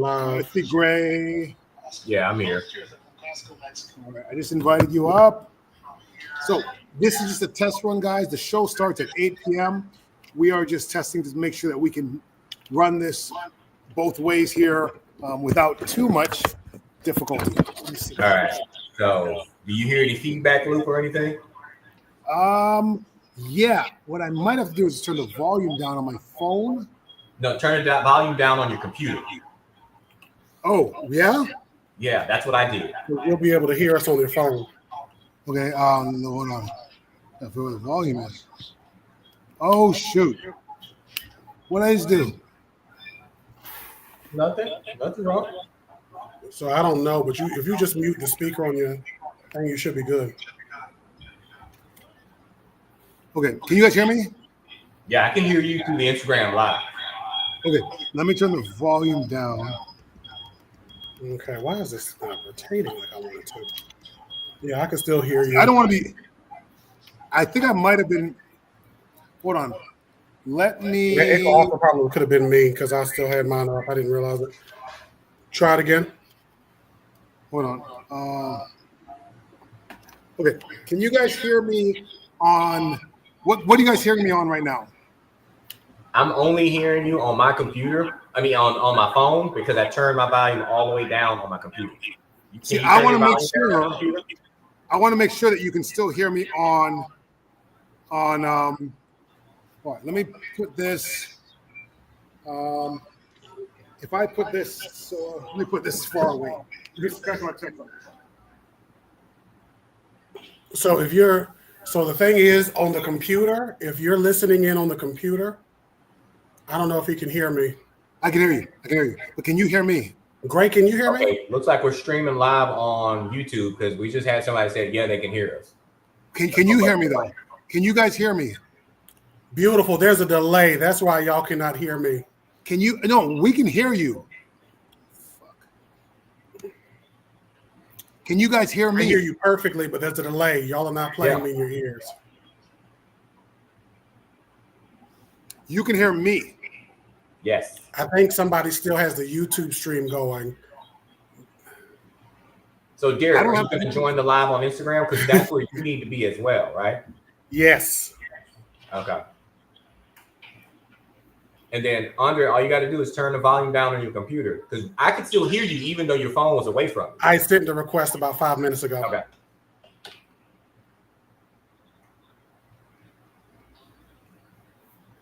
Let's see, Gray. Yeah, I'm here. All right, I just invited you up. So this is just a test run, guys. The show starts at 8 p.m. We are just testing to make sure that we can run this both ways here without too much difficulty. All right. So, do you hear any feedback loop or anything? Yeah. What I might have to do is turn the volume down on my phone. No, turn the volume down on your computer. Oh, yeah? Yeah, that's what I did. You'll be able to hear us on your phone. Okay, hold on. That's where the volume is. Oh, shoot. What did I just do? Nothing wrong. So I don't know, but if you just mute the speaker on your thing, you should be good. Okay, can you guys hear me? Yeah, I can hear you through the Instagram live. Okay, let me turn the volume down. Okay, why is this not rotating like I want it to? Yeah, I can still hear you. I don't want to be. I think I might have been. Hold on. Let me. It also probably could have been me because I still had mine up. I didn't realize it. Try it again. Hold on. Okay, can you guys hear me on what are you guys hearing me on right now? I'm only hearing you on my computer. I mean, on my phone because I turned my volume all the way down on my computer. See, I want to make sure. I want to make sure that you can still hear me on. What? Let me put this. If I put this, so let me put this far away. So the thing is on the computer, if you're listening in on the computer, I don't know if you can hear me. I can hear you. But can you hear me? Gray, can you hear me? Looks like we're streaming live on YouTube because we just had somebody say, yeah, they can hear us. Can you hear me though? Can you guys hear me? Beautiful. There's a delay. That's why y'all cannot hear me. Can you? No, we can hear you. Can you guys hear me? I hear you perfectly, but there's a delay. Y'all are not playing me in your ears. You can hear me. Yes. I think somebody still has the YouTube stream going. So, Derek, are you going to join the live on Instagram? Because that's where you need to be as well, right? Yes. Okay. And then, Andre, all you got to do is turn the volume down on your computer because I can still hear you even though your phone was away from you. I sent the request about 5 minutes ago. Okay.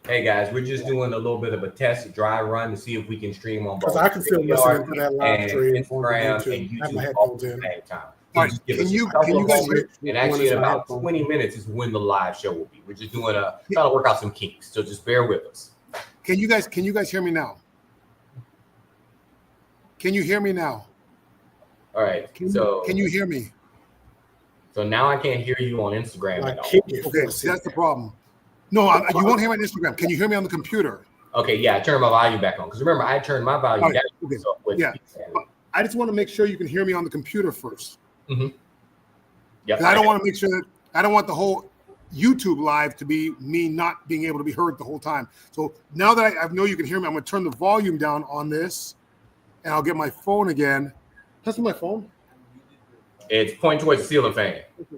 Hey guys, we're just doing a little bit of a test dry run to see if we can stream on both. Because I can still listen to that live stream Instagram on YouTube. and I have my YouTube headphones all in. at the same time. All right, can you guys hear? And actually, in about 20 minutes is when the live show will be. We're just doing trying to work out some kinks, so just bear with us. Can you guys hear me now? Can you hear me now? All right. Can you hear me? So now I can't hear you on Instagram at all. Okay, see, that's the problem. No, you won't hear me on Instagram. Can you hear me on the computer? Okay, yeah, I turned my volume back on because remember I turned my volume down. Okay. So Yeah, I just want to make sure you can hear me on the computer first. Mm-hmm. Yeah, I don't want to make sure that I don't want the whole YouTube live to be me not being able to be heard the whole time. So now that I know you can hear me, I'm going to turn the volume down on this, and I'll get my phone again. That's my phone. It's pointing towards the ceiling fan. Okay.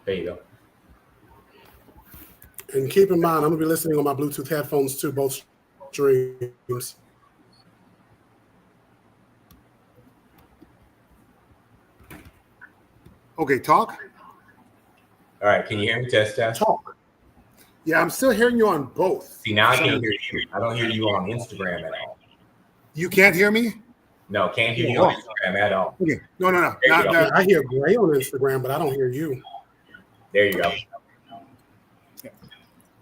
There you go. And keep in mind, I'm going to be listening on my Bluetooth headphones too, both streams. Okay, talk. All right, can you hear me? Test. Talk. Yeah, I'm still hearing you on both. See, now I can't hear you. I don't hear you on Instagram at all. You can't hear me? No, can't hear you on Instagram at all. Okay. No. I hear Gray on Instagram, but I don't hear you. There you go.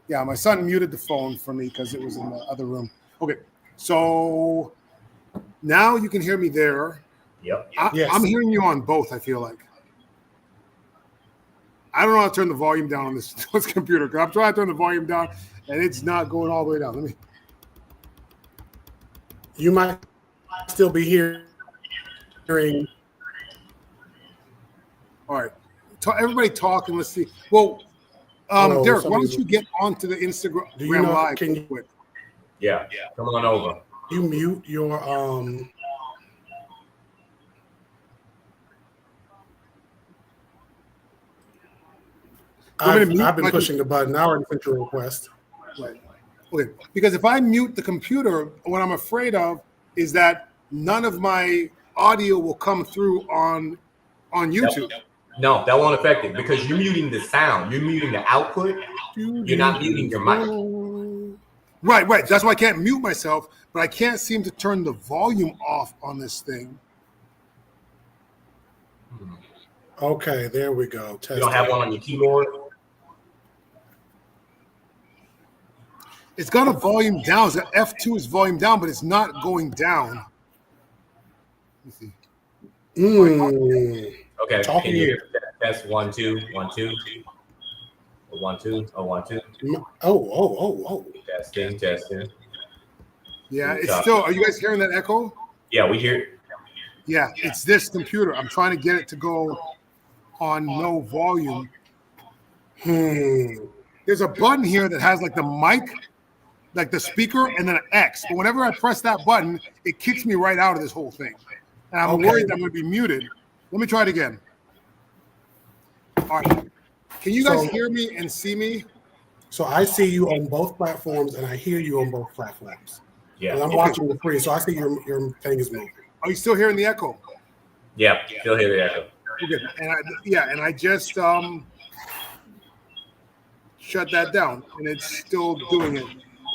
Yeah, my son muted the phone for me because it was in the other room. Okay, so now you can hear me there. Yep. Yes. I'm hearing you on both, I feel like. I don't know how to turn the volume down on this computer because I'm trying to turn the volume down and it's not going all the way down. You might still be hearing. All right. Everybody talk and let's see. Well, Derek, why don't you get onto the Instagram Do you know, live? Yeah. Come on over. You mute your Want me to mute I've been my pushing the button. I already sent you a request. Right. Okay. Because if I mute the computer, what I'm afraid of is that none of my audio will come through on YouTube. No, that won't affect it because you're muting the sound. You're muting the output. You're not muting your mic. Right. That's why I can't mute myself, but I can't seem to turn the volume off on this thing. Okay, there we go. You don't have one on your keyboard? It's got a volume down. It's got F2 is volume down, but it's not going down. Let me see. Okay. Talk Can to you you. hear? That's 1 2 1 2 1 2 1 2. Oh. Testing. Yeah, it's still. Are you guys hearing that echo? Yeah, we hear. Yeah, it's this computer. I'm trying to get it to go on no volume. There's a button here that has like the mic, like the speaker, and then an X. But whenever I press that button, it kicks me right out of this whole thing. And I'm worried that I'm going to be muted. Let me try it again. All right. Can you guys hear me and see me? So I see you on both platforms, and I hear you on both platforms. Yeah. And I'm watching the free, so I see your thing is moving. Are you still hearing the echo? Yeah, still hear the echo. Okay. And I just shut that down, and it's still doing it.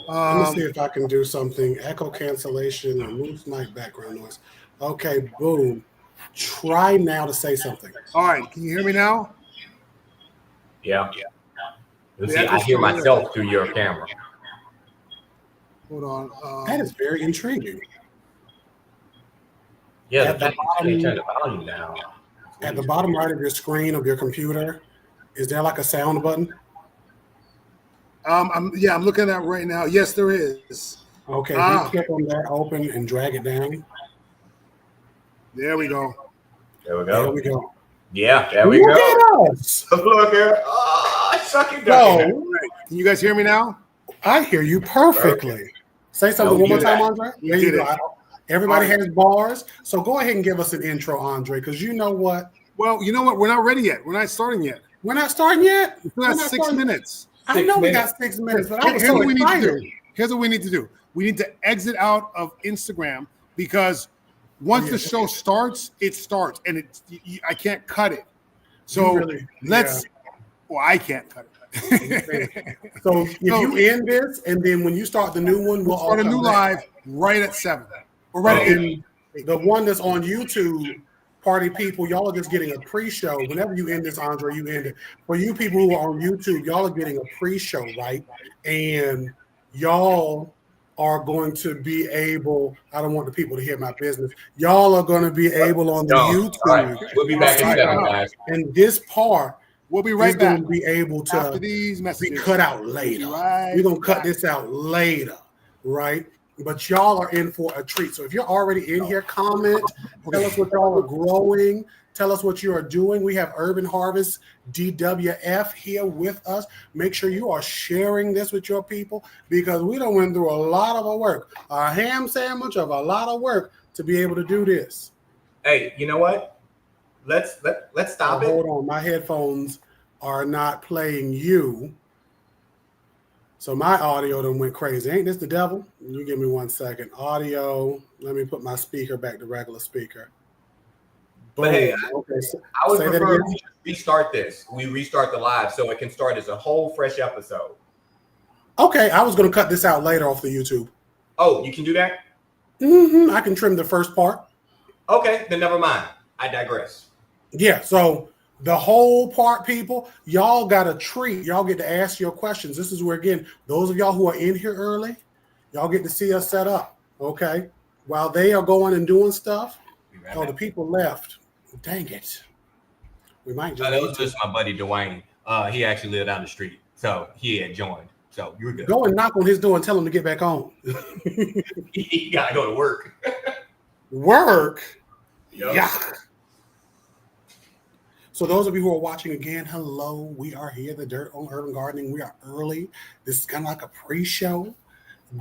Let me see if I can do something. Echo cancellation, remove mic background noise. Okay, boom. Try now to say something. All right. Can you hear me now? Yeah. You see, I hear myself through your camera. Hold on. That is very intriguing. Yeah, At the bottom- turn the volume down. At the bottom right of your screen of your computer, is there like a sound button? I'm looking at that right now. Yes, there is. Okay, if you click on that, open and drag it down. There we go. There we There go. we go. Yeah, there we Look go. at us. Look here. Oh, sucking No, Can you guys hear me now? I hear you perfectly. Say something Don't one more do time, that. Andre. You There you did go. it. Everybody All right. has bars, so go ahead and give us an intro, Andre, because you know what? Well, you know what? We're not ready yet. We're not starting yet. We're not starting yet. We We're got not 6 starting- minutes. I know we got 6 minutes, but I was Here's so what we need to excited. do. Here's what we need to do. We need to exit out of Instagram because once the show starts, it starts, and I can't cut it. So well, I can't cut it. So if you end this, and then when you start the new one, we'll start a new live right at 7. Or right at 8. The one that's on YouTube, party people, y'all are just getting a pre-show. Whenever you end this, Andre, you end it. For you people who are on YouTube, y'all are getting a pre-show, right? And y'all are going to be able, I don't want the people to hear my business. Y'all are going to be able on the YouTube. All right. We'll be back in a second, guys. And this part We'll be is right going back to be able after to these be messages. cut out later. Right We're going to cut back. this out later, right? But y'all are in for a treat. So if you're already in here, comment, tell us what y'all are growing, tell us what you are doing. We have Urban Harvest DWF here with us. Make sure you are sharing this with your people because we done went through a lot of work, a ham sandwich of a lot of work to be able to do this. Hey, you know what? Let's stop it. Hold on, my headphones are not playing you. So my audio done went crazy. Ain't this the devil? You give me 1 second. Audio. Let me put my speaker back to regular speaker. But hey, okay. I would Say that prefer again? we just restart this. We restart the live so it can start as a whole fresh episode. Okay, I was going to cut this out later off the YouTube. Oh, you can do that? I can trim the first part. Okay, then never mind. I digress. Yeah, so the whole part, people, y'all got a treat. Y'all get to ask your questions. This is where, again, those of y'all who are in here early, y'all get to see us set up, okay? While they are going and doing stuff, the people left. Dang it. We might just that was just my buddy Dwayne. He actually lived down the street, so he had joined. So you're good. go and knock on his door and tell him to get back on. He gotta go to work. Work? Yep. Yeah. So those of you who are watching again, hello. We are here, The Dirt on Urban Gardening. We are early. This is kind of like a pre-show.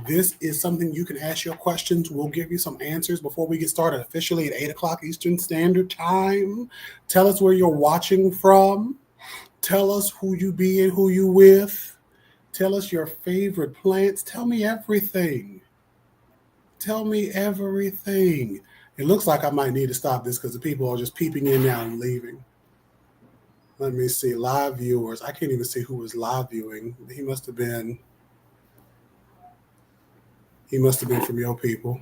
This is something you can ask your questions. We'll give you some answers before we get started officially at 8 o'clock Eastern Standard Time. Tell us where you're watching from. Tell us who you be and who you with. Tell us your favorite plants. Tell me everything. Tell me everything. It looks like I might need to stop this because the people are just peeping in now and leaving. Let me see. Live viewers. I can't even see who was live viewing. He must have been from your people.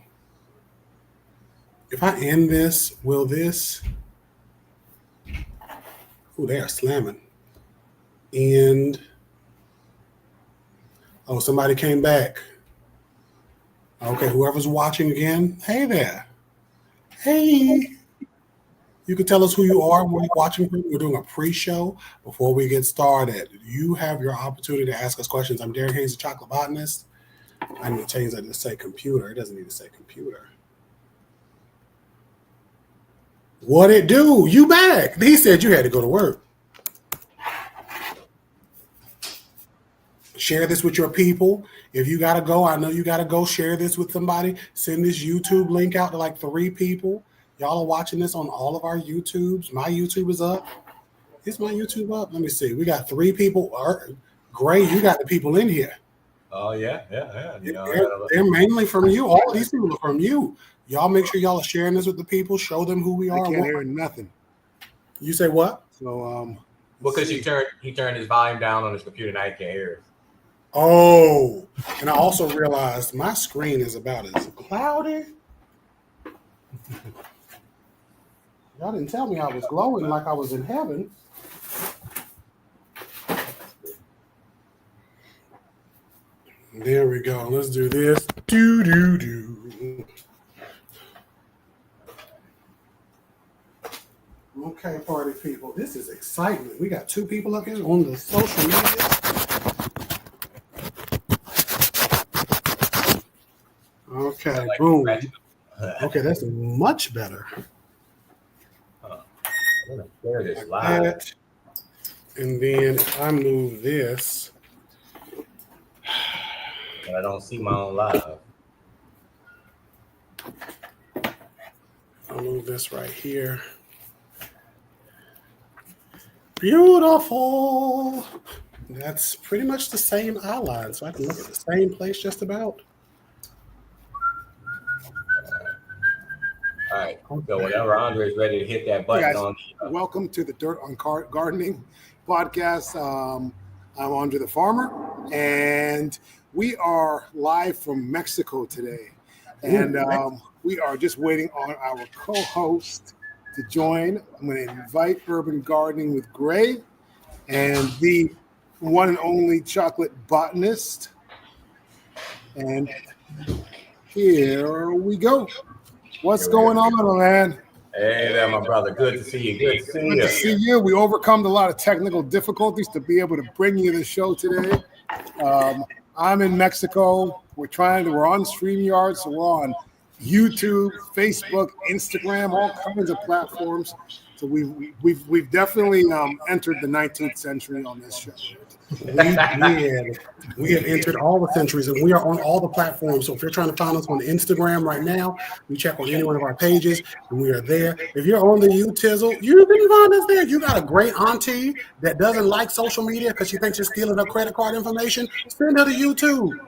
If I end this, will this? Oh, they are slamming. And oh, somebody came back. Okay, whoever's watching again, hey there. Hey. You can tell us who you are, where you're watching from. We're doing a pre-show before we get started. You have your opportunity to ask us questions. I'm Darren Haynes, the chocolate botanist. I need to change that to say computer. It doesn't need to say computer. What it do? You back? He said you had to go to work. Share this with your people. If you got to go, I know you got to go. Share this with somebody. Send this YouTube link out to like 3 people. Y'all are watching this on all of our YouTubes. My YouTube is up. Is my YouTube up? Let me see. We got 3 people. Gray, you got the people in here. Oh, yeah. They're mainly from you. All of these people are from you. Y'all make sure y'all are sharing this with the people. Show them who we are. I can't hear nothing. You say what? So, because he turned his volume down on his computer, now he can't hear us. Oh, and I also realized my screen is about as cloudy. Y'all didn't tell me I was glowing like I was in heaven. There we go. Let's do this. Do. Okay, party people. This is excitement. We got 2 people up here on the social media. Okay, boom. Okay, that's much better. I'm gonna share this live. And then if I move this. But I don't see my own live. I'll move this right here. Beautiful. That's pretty much the same outline, so I can look at the same place just about. All right. So whenever Andre is ready to hit that button guys, on. Welcome to the Dirt on Gardening podcast. I'm Andre the Farmer, and we are live from Mexico today. And we are just waiting on our co-host to join. I'm going to invite Urban Gardening with Gray and the one and only chocolate botanist. And here we go. What's going on, man? Hey there, my brother. Good to see you. Good to see Good you. to see you. We overcome a lot of technical difficulties to be able to bring you the show today. I'm in Mexico. We're on StreamYard, so we're on YouTube, Facebook, Instagram, all kinds of platforms. So we've definitely entered the 19th century on this show. We have entered all the centuries, and we are on all the platforms. So if you're trying to find us on Instagram right now, you check on any one of our pages, and we are there. If you're on the U-Tizzle, you can find us there. You got a great auntie that doesn't like social media because she thinks you're stealing her credit card information, send her to YouTube.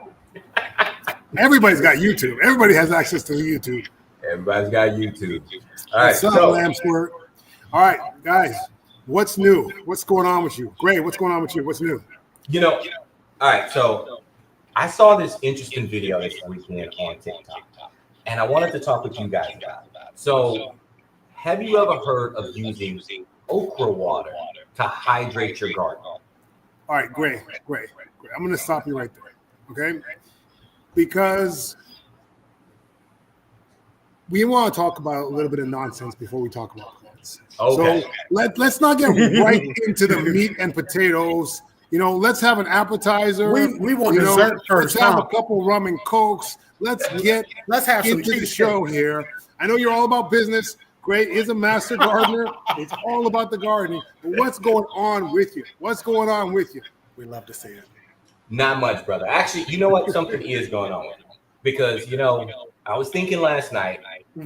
Everybody's got YouTube. Everybody has access to YouTube. Everybody's got YouTube. All right. What's up, Lambsquirt? All right, guys. What's new? What's going on with you? Gray, what's going on with you? What's new? All right. So I saw this interesting video this weekend on TikTok, and I wanted to talk with you guys about it. So have you ever heard of using okra water to hydrate your garden? All right, Gray. I'm going to stop you right there, okay? Because we want to talk about a little bit of nonsense before we talk about plants. Okay. So let's not get right into the meat and potatoes. Let's have an appetizer. We want dessert first. Let's have a couple rum and cokes. Let's have some into the show here. I know you're all about business. Gray is a master gardener. It's all about the gardening. But what's going on with you? We love to see it. Not much, brother. Actually, you know what? Something is going on because I was thinking last night.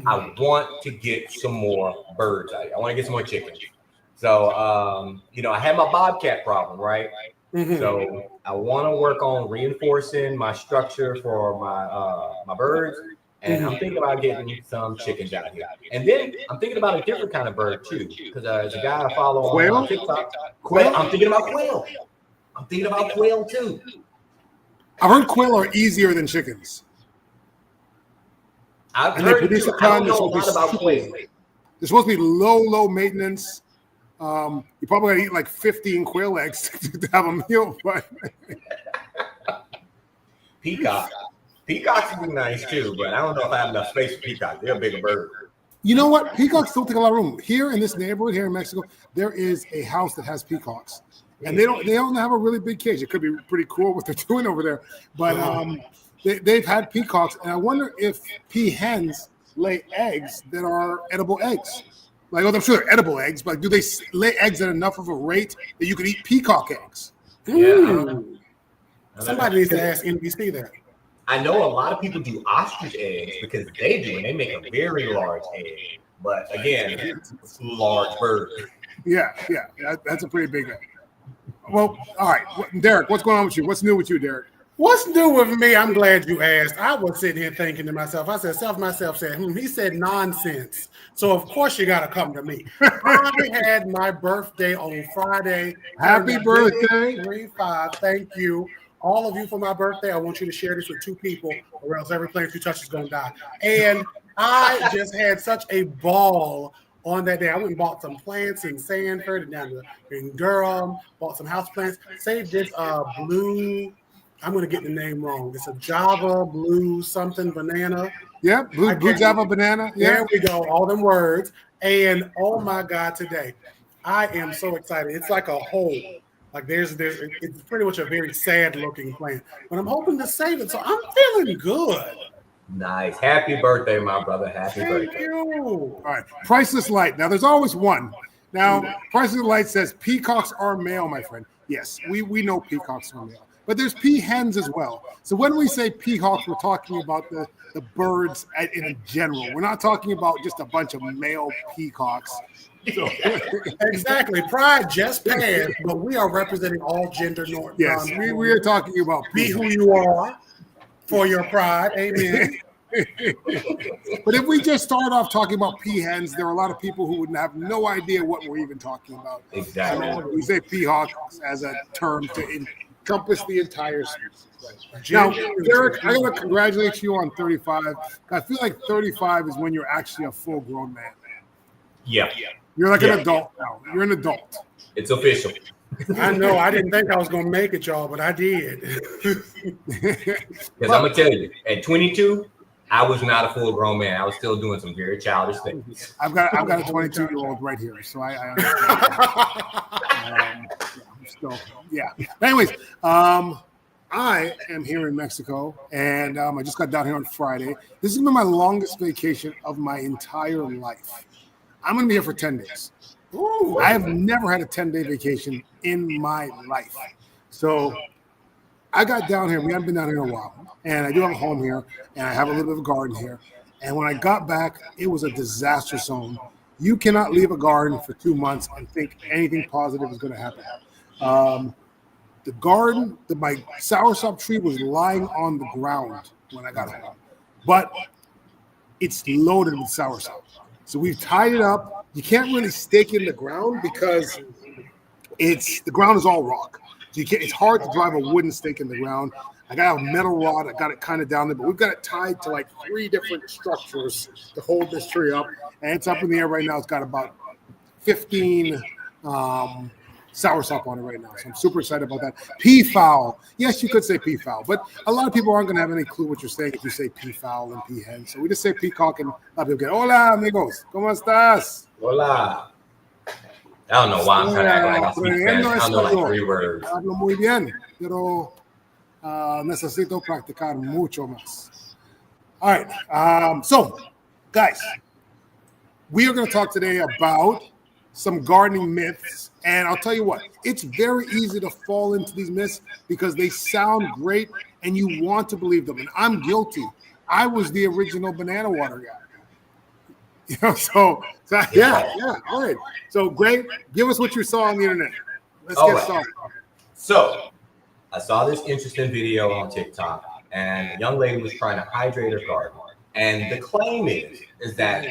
I want to get some more birds out here. I want to get some more chickens. So, I had my bobcat problem, right? So I want to work on reinforcing my structure for my birds, and I'm thinking about getting some chickens out here. And then I'm thinking about a different kind of bird too, because there's a guy I follow on TikTok. Quail? I'm thinking about quail. I'm thinking about quail too. I've heard quail are easier than chickens. I've And heard they produce too. a I don't ton know a that's lot supposed about to be quail. They're supposed to be low maintenance. You probably gotta eat like 15 quail eggs to have a meal. But Peacock. Peacocks would be nice too, but I don't know if I have enough space for peacocks. They're a bigger bird. you know what? Peacocks don't take a lot of room. Here in this neighborhood, here in Mexico, there is a house that has peacocks. And they don't have a really big cage. It could be pretty cool what they're doing over there. But they've had peacocks, and I wonder if peahens lay eggs that are edible eggs. Like, I'm sure they're edible eggs, but do they lay eggs at enough of a rate that you could eat peacock eggs? Somebody needs to ask NBC that. I know a lot of people do ostrich eggs because they make a very large egg. But again, it's a large bird. Yeah, that's a pretty big egg. Well, all right, Derek, what's going on with you? What's new with you, Derek? What's new with me? I'm glad you asked. I was sitting here thinking to myself. I said, he said nonsense. So of course you got to come to me. I had my birthday on Friday. Happy birthday. 35. Thank you. All of you for my birthday. I want you to share this with 2 people or else every plant you touch is going to die. And I just had such a ball on that day. I went and bought some plants in Sanford and down in Durham, bought some house plants. Saved this blue, I'm going to get the name wrong. It's a Java blue something banana. Yeah, blue Java banana. Yeah. There we go, all them words. And oh my God, today, I am so excited. It's like a hole. Like it's pretty much a very sad looking plant. But I'm hoping to save it. So I'm feeling good. Nice. Happy birthday, my brother. Happy birthday. Thank you. All right, Priceless Light. Now, there's always one. Now, Priceless Light says peacocks are male, my friend. Yes, we know peacocks are male. But there's peahens as well. So when we say peacocks, we're talking about the birds in general. We're not talking about just a bunch of male peacocks. So, exactly. Pride just passed, but we are representing all gender norms. Yes, we are talking about be who you are for your pride. Amen. But if we just start off talking about peahens, there are a lot of people who would have no idea what we're even talking about. Exactly. We say peacocks as a term to encompass the entire species. Now, Derek, I gotta congratulate you on 35. I feel like 35 is when you're actually a full-grown man. Yeah. You're like an adult now. You're an adult. It's official. I know. I didn't think I was going to make it, y'all, but I did. Because I'm going to tell you, at 22, I was not a full-grown man. I was still doing some very childish things. I've got a 22-year-old right here, so I understand. Anyways, I am here in Mexico, and I just got down here on Friday. This has been my longest vacation of my entire life. I'm going to be here for 10 days. Ooh. I have never had a 10-day vacation in my life. So I got down here. We haven't been down here in a while. And I do have a home here, and I have a little bit of a garden here. And when I got back, it was a disaster zone. You cannot leave a garden for 2 months and think anything positive is going to happen. The garden, my soursop tree was lying on the ground when I got home. But it's loaded with soursop. So we've tied it up. You can't really stake in the ground because the ground is all rock. So it's hard to drive a wooden stake in the ground. I got a metal rod. I got it kind of down there, but we've got it tied to like 3 different structures to hold this tree up. And it's up in the air right now. It's got about 15 soursop on it right now. So I'm super excited about that. Peafowl. Yes, you could say peafowl, but a lot of people aren't going to have any clue what you're saying if you say peafowl and peahen. So we just say peacock, and a lot of people get, hola, amigos. ¿Cómo estás? Hola. I don't know why I'm trying to act like I speak Spanish. I don't know like 3 words. Hablo muy bien, pero necesito practicar mucho más. All right. So, guys, we are going to talk today about some gardening myths. And I'll tell you what, it's very easy to fall into these myths because they sound great and you want to believe them. And I'm guilty. I was the original banana water guy. You know, so yeah. All right. So, Greg, give us what you saw on the internet. Let's get started. So, I saw this interesting video on TikTok, and a young lady was trying to hydrate her garden. And the claim is that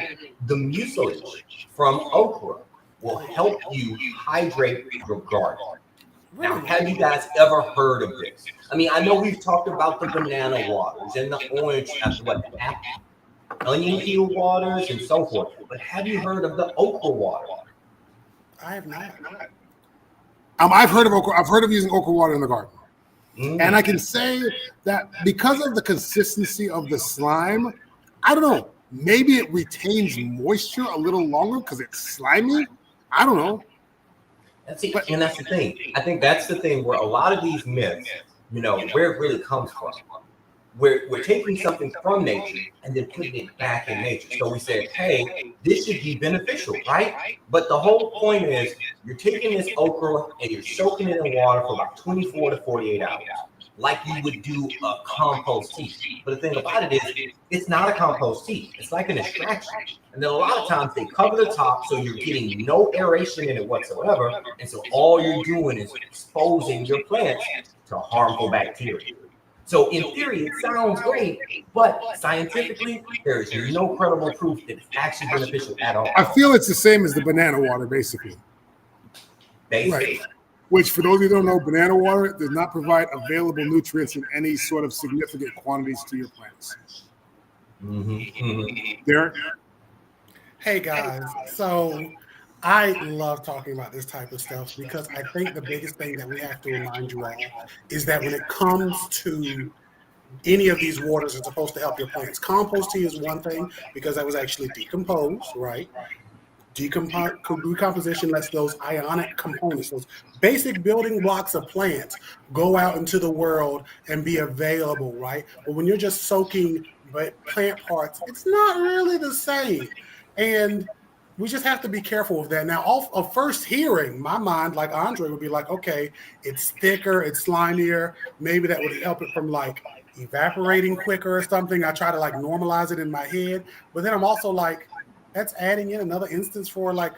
the mucilage from okra will help you hydrate your garden. Now, have you guys ever heard of this? I mean, I know we've talked about the banana waters and the orange, onion peel waters and so forth, but have you heard of the okra water? I have not. I've heard of okra. I've heard of using okra water in the garden. And I can say that because of the consistency of the slime, I don't know, maybe it retains moisture a little longer because it's slimy. I don't know. And that's the thing. I think that's the thing where a lot of these myths, you know, where it really comes from. We're taking something from nature and then putting it back in nature. So we said, hey, this should be beneficial, right? But the whole point is you're taking this okra and you're soaking it in water for about 24 to 48 hours, like you would do a compost tea. But the thing about it is, it's not a compost tea. It's like an extraction. And then a lot of times they cover the top so you're getting no aeration in it whatsoever. And so all you're doing is exposing your plants to harmful bacteria. So in theory, it sounds great, but scientifically, there is no credible proof that it's actually beneficial at all. I feel it's the same as the banana water, basically. Right. Which, for those of you who don't know, banana water does not provide available nutrients in any sort of significant quantities to your plants. Derek? Hey, guys. So I love talking about this type of stuff because I think the biggest thing that we have to remind you all is that when it comes to any of these waters are supposed to help your plants. Compost tea is one thing because that was actually decomposed, right? Decomposition lets those ionic components, those basic building blocks of plants, go out into the world and be available, right? But when you're just soaking plant parts, it's not really the same. And we just have to be careful of that. Now, off of first hearing, my mind, like Andre, would be like, okay, it's thicker, it's slimier. Maybe that would help it from like evaporating quicker or something. I try to like normalize it in my head. But then I'm also like, that's adding in another instance for like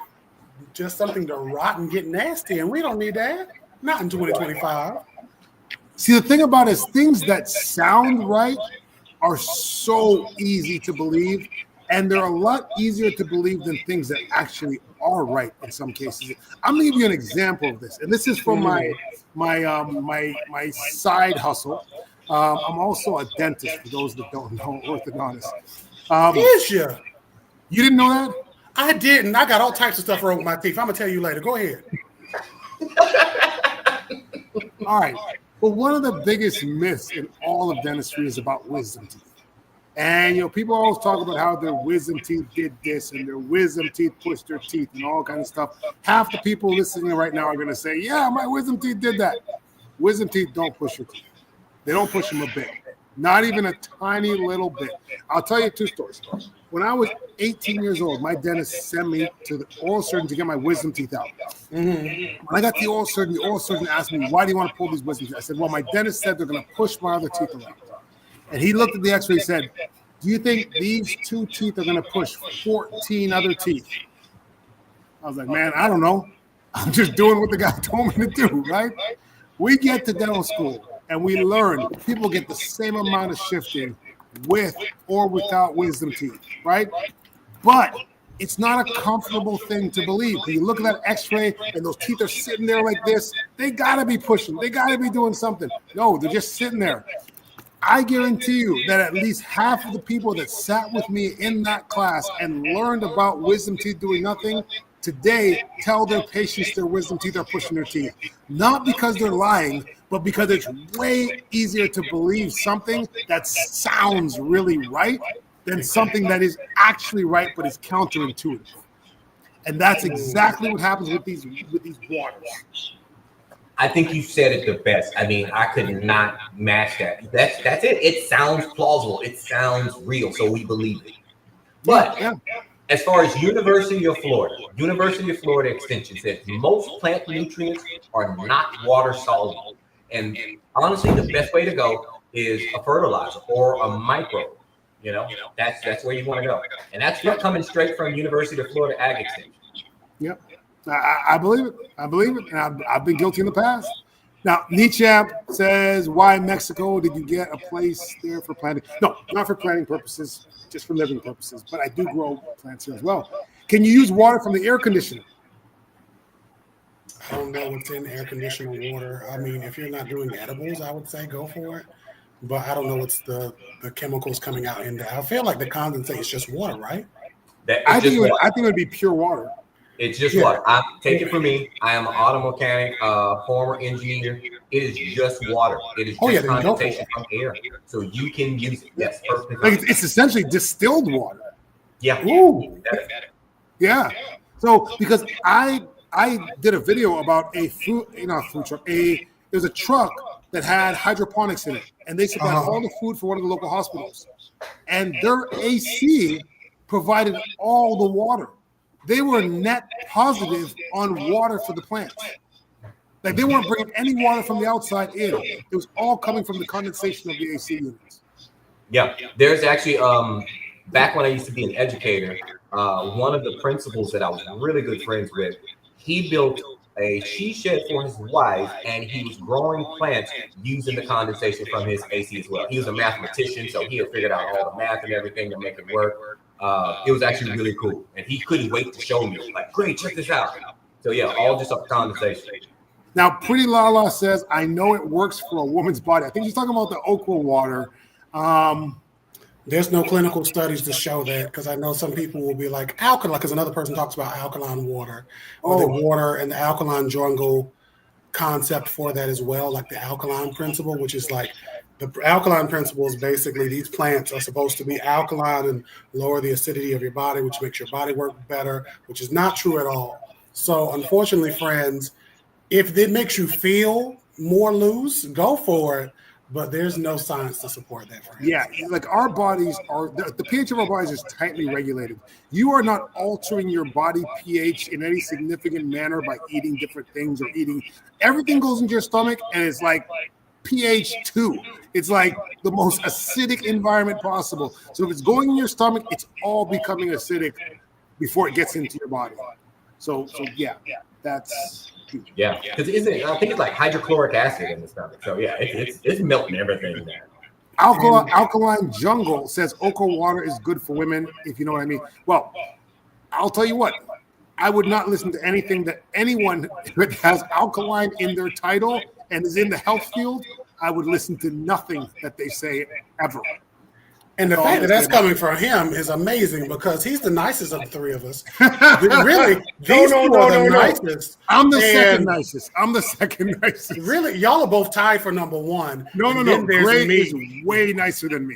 just something to rot and get nasty. And we don't need that. Not in 2025. See, the thing about it is things that sound right are so easy to believe. And they're a lot easier to believe than things that actually are right in some cases. I'm gonna give you an example of this, and this is from my side hustle. I'm also a dentist. For those that don't know, orthodontist. Is you? You didn't know that? I didn't. I got all types of stuff wrong with my teeth. I'm gonna tell you later. Go ahead. All right. Well, one of the biggest myths in all of dentistry is about wisdom teeth. And, you know, people always talk about how their wisdom teeth did this and their wisdom teeth pushed their teeth and all kind of stuff. Half the people listening right now are going to say, yeah, my wisdom teeth did that. Wisdom teeth don't push your teeth. They don't push them a bit. Not even a tiny little bit. I'll tell you two stories. When I was 18 years old, my dentist sent me to the oral surgeon to get my wisdom teeth out. When I got the oral surgeon asked me, why do you want to pull these wisdom teeth? I said, well, my dentist said they're going to push my other teeth around. And he looked at the x-ray and said, do you think these two teeth are going to push 14 other teeth? I was like, man, I don't know. I'm just doing what the guy told me to do, right? We get to dental school and we learn people get the same amount of shifting with or without wisdom teeth, right? But it's not a comfortable thing to believe. When you look at that x-ray and those teeth are sitting there like this, they got to be pushing. They got to be doing something. No, they're just sitting there. I guarantee you that at least half of the people that sat with me in that class and learned about wisdom teeth doing nothing today tell their patients their wisdom teeth are pushing their teeth. Not because they're lying, but because it's way easier to believe something that sounds really right than something that is actually right but is counterintuitive. And that's exactly what happens with these waters. I think you said it the best. I mean, I could not match that. That's it. It sounds plausible. It sounds real, so we believe it. But as far as University of Florida Extension says most plant nutrients are not water soluble. And honestly, the best way to go is a fertilizer or a microbe. You know, that's where you want to go. And that's coming straight from University of Florida Ag Extension. Yep. I believe it. I believe it. And I've been guilty in the past. Now, Nichap says, why Mexico? Did you get a place there for planting? No, not for planting purposes, just for living purposes. But I do grow plants here as well. Can you use water from the air conditioner? I don't know what's in air conditioner water. I mean, if you're not doing edibles, I would say go for it. But I don't know what's the chemicals coming out in there. I feel like the condensate is just water, right? I think it would be pure water. It's just water. Take it from me. I am an auto mechanic, former engineer. It is just water. It is just condensation from air. So you can use it. Yes, perfectly. Like it's essentially distilled water. Yeah. Ooh. Yeah. So because I did a video about a food truck. There's a truck that had hydroponics in it, and they supplied all the food for one of the local hospitals. And their AC provided all the water. They were net positive on water for the plants. Like they weren't bringing any water from the outside in. It was all coming from the condensation of the AC units. Yeah, there's actually back when I used to be an educator, one of the principals that I was really good friends with, he built a she shed for his wife, and he was growing plants using the condensation from his AC as well. He was a mathematician, so he had figured out all the math and everything to make it work. It was actually really cool, and he couldn't wait to show me. Like, great, check this out. So yeah, all just up condensation. Now, Pretty Lala says, I know it works for a woman's body. I think she's talking about the okra water. There's no clinical studies to show that, because I know some people will be like alkaline, because another person talks about alkaline water, or the water and the alkaline jungle concept for that as well, like the alkaline principle, which is like the alkaline principle is basically these plants are supposed to be alkaline and lower the acidity of your body, which makes your body work better, which is not true at all. So unfortunately, friends, if it makes you feel more loose, go for it. But there's no science to support that. Friends. Yeah, like our bodies are, the pH of our bodies is tightly regulated. You are not altering your body pH in any significant manner by eating different things or eating. Everything goes into your stomach and it's like pH 2. It's like the most acidic environment possible. So if it's going in your stomach, it's all becoming acidic before it gets into your body. So yeah, that's huge. Yeah, because I think it's like hydrochloric acid in the stomach. So yeah, it's melting everything there. Alkaline Jungle says okra water is good for women, if you know what I mean. Well, I'll tell you what, I would not listen to anything that anyone that has alkaline in their title and is in the health field. I would listen to nothing that they say ever. And the fact that that's coming from him is amazing, because he's the nicest of the three of us. Really, these two are the nicest. I'm the second nicest. I'm the second nicest. Really, y'all are both tied for number one. No. Gray is way nicer than me.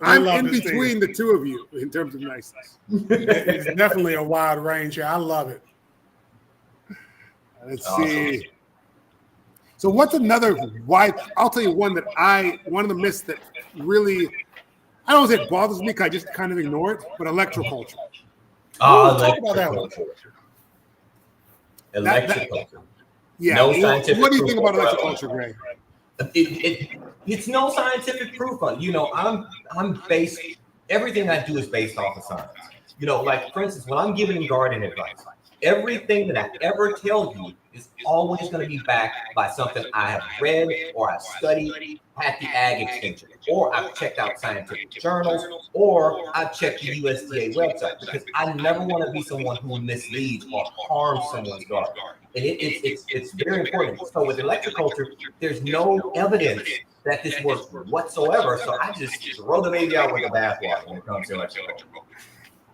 I'm in between the two of you in terms of niceness. It's definitely a wide range here. I love it. Let's see. So what's another why? I'll tell you one of the myths that really, I don't know if it bothers me because I just kind of ignore it, but electroculture. Talk about that one. Electroculture. Yeah. No scientific what do you think proof about electroculture, Gray? It's no scientific proof on. I'm based. Everything I do is based off of science. Like for instance, when I'm giving garden advice, everything that I ever tell you is always going to be backed by something I have read or I've studied at the Ag Extension, or I've checked out scientific journals, or I've checked the USDA website, because I never want to be someone who misleads or harms someone's garden. And it's very important. So with electroculture, there's no evidence that this works whatsoever. So I just throw the baby out with the bathwater when it comes to electroculture.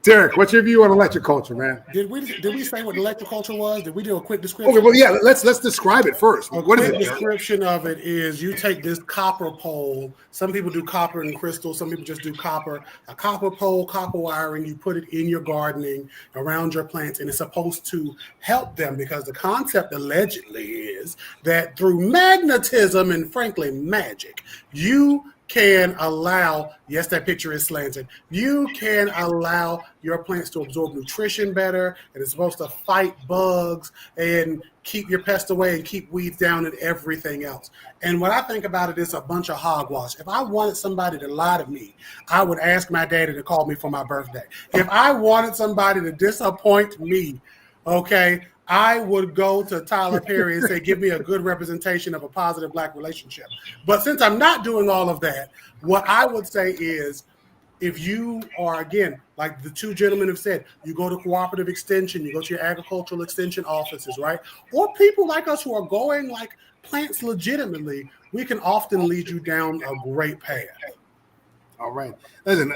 Derek, what's your view on electroculture, man? Did we say what electroculture was? Did we do a quick description? Okay, well, yeah, let's describe it first. What is it? The description of it is you take this copper pole. Some people do copper and crystal. Some people just do copper. A copper pole, copper wiring. You put it in your gardening around your plants, and it's supposed to help them, because the concept allegedly is that through magnetism and frankly magic, you can allow, yes, that picture is slanted. You can allow your plants to absorb nutrition better, and it's supposed to fight bugs and keep your pests away and keep weeds down and everything else. And when I think about it, it's a bunch of hogwash. If I wanted somebody to lie to me, I would ask my daddy to call me for my birthday. If I wanted somebody to disappoint me, okay, I would go to Tyler Perry and say, give me a good representation of a positive Black relationship. But since I'm not doing all of that, what I would say is, if you are, again, like the two gentlemen have said, you go to cooperative extension, you go to your agricultural extension offices, right? Or people like us who are growing like plants legitimately, we can often lead you down a great path. All right. Listen,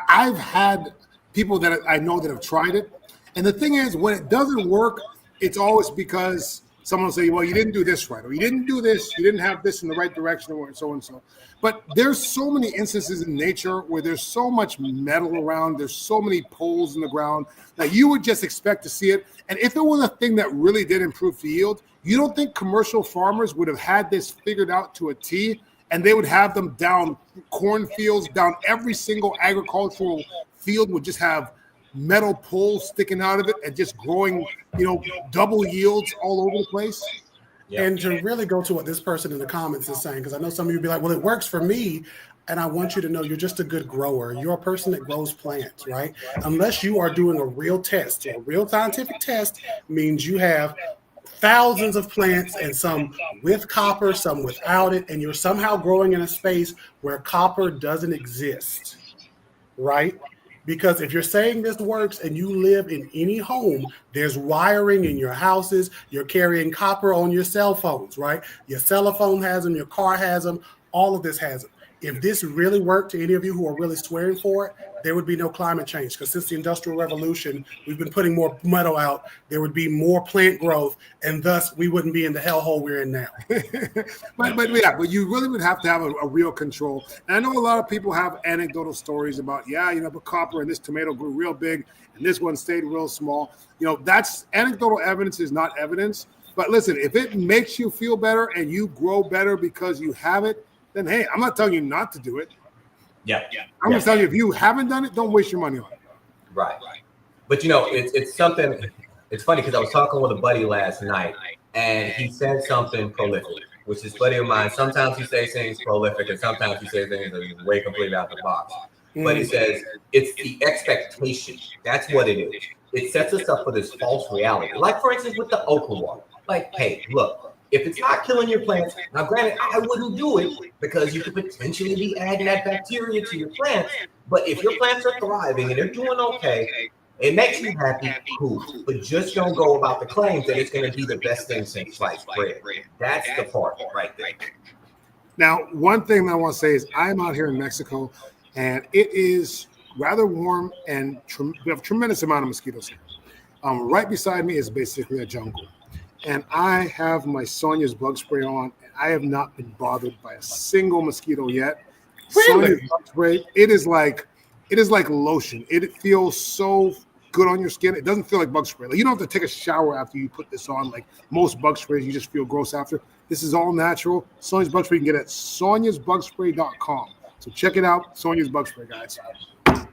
I've had people that I know that have tried it. And the thing is, when it doesn't work, it's always because someone will say, well, you didn't do this right, or you didn't do this, you didn't have this in the right direction, or so and so. But there's so many instances in nature where there's so much metal around, there's so many poles in the ground that you would just expect to see it. And if it was a thing that really did improve the yield, you don't think commercial farmers would have had this figured out to a T, and they would have them down cornfields, down every single agricultural field would just have metal poles sticking out of it and just growing, double yields all over the place. Yeah. And to really go to what this person in the comments is saying, because I know some of you be like, well, it works for me. And I want you to know you're just a good grower. You're a person that grows plants, right? Unless you are doing a real test. So a real scientific test means you have thousands of plants, and some with copper, some without it, and you're somehow growing in a space where copper doesn't exist, right? Because if you're saying this works and you live in any home, there's wiring in your houses, you're carrying copper on your cell phones, right? Your cell phone has them, your car has them, all of this has them. If this really worked to any of you who are really swearing for it, there would be no climate change, because since the Industrial Revolution, we've been putting more metal out, there would be more plant growth, and thus we wouldn't be in the hellhole we're in now. but you really would have to have a real control. And I know a lot of people have anecdotal stories about, but copper and this tomato grew real big and this one stayed real small. That's anecdotal evidence is not evidence. But listen, if it makes you feel better and you grow better because you have it, then hey, I'm not telling you not to do it. Yeah. I'm just telling you, if you haven't done it, don't waste your money on it. Right. But it's something. It's funny because I was talking with a buddy last night, and he said something prolific, which is buddy of mine. Sometimes he says things prolific, and sometimes he says things that are way completely out the box. But he says it's the expectation. That's what it is. It sets us up for this false reality. Like, for instance, with the okra water. Like, hey, look. If it's not killing your plants, now granted, I wouldn't do it because you could potentially be adding that bacteria to your plants. But if your plants are thriving and they're doing okay, it makes you happy, cool. But just don't go about the claims that it's going to be the best thing since sliced bread. That's the part right there. Now, one thing I want to say is I'm out here in Mexico, and it is rather warm, and we have a tremendous amount of mosquitoes here. Right beside me is basically a jungle. And I have my Sonia's bug spray on, and I have not been bothered by a single mosquito yet. Really? Sonia's bug spray, it is like lotion. It feels so good on your skin. It doesn't feel like bug spray. Like, you don't have to take a shower after you put this on. Like most bug sprays, you just feel gross after. This is all natural. Sonia's bug spray you can get at soniasbugspray.com. So check it out, Sonia's bug spray, guys.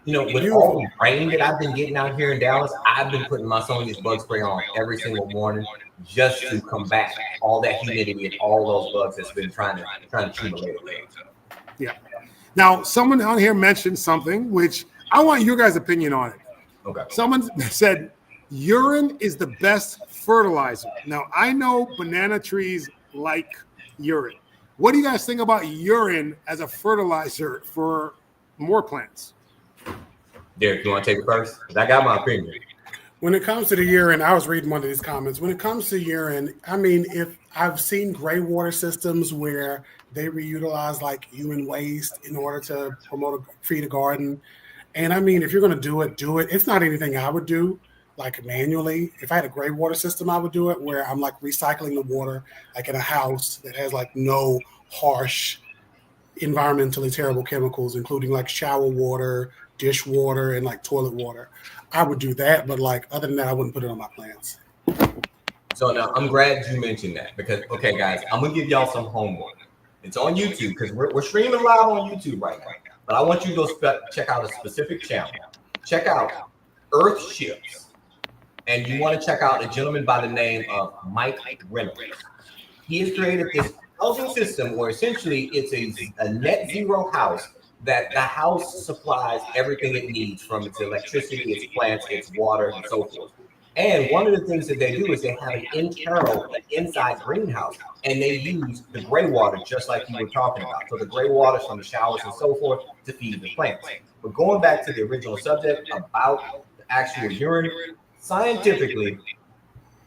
With all the rain that I've been getting out here in Dallas, I've been putting my Sonia's bug spray on every single morning just to combat all that humidity and all those bugs that's been trying to accumulate. Yeah. Now, someone on here mentioned something which I want your guys' opinion on it. Okay. Someone said urine is the best fertilizer. Now, I know banana trees like urine. What do you guys think about urine as a fertilizer for more plants? Derek, you want to take it first? Because I got my opinion. When it comes to the urine, I was reading one of these comments. When it comes to urine, I mean, if I've seen gray water systems where they reutilize like human waste in order to feed a garden. And I mean, if you're going to do it. It's not anything I would do like manually. If I had a gray water system, I would do it where I'm like recycling the water, like in a house that has like no harsh, environmentally terrible chemicals, including like shower water, dish water, and like toilet water. I would do that, but like other than that, I wouldn't put it on my plants. So now I'm glad you mentioned that because, okay, guys, I'm going to give y'all some homework. It's on YouTube because we're streaming live on YouTube right now. But I want you to go check out a specific channel. Check out Earth Ships. And you want to check out a gentleman by the name of Mike Reynolds. He has created this housing system where essentially it's a net zero house that the house supplies everything it needs from its electricity, its plants, its water, and so forth. And one of the things that they do is they have an inside greenhouse, and they use the gray water just like you were talking about. So the gray water from the showers and so forth to feed the plants. But going back to the original subject about the actual urine, scientifically,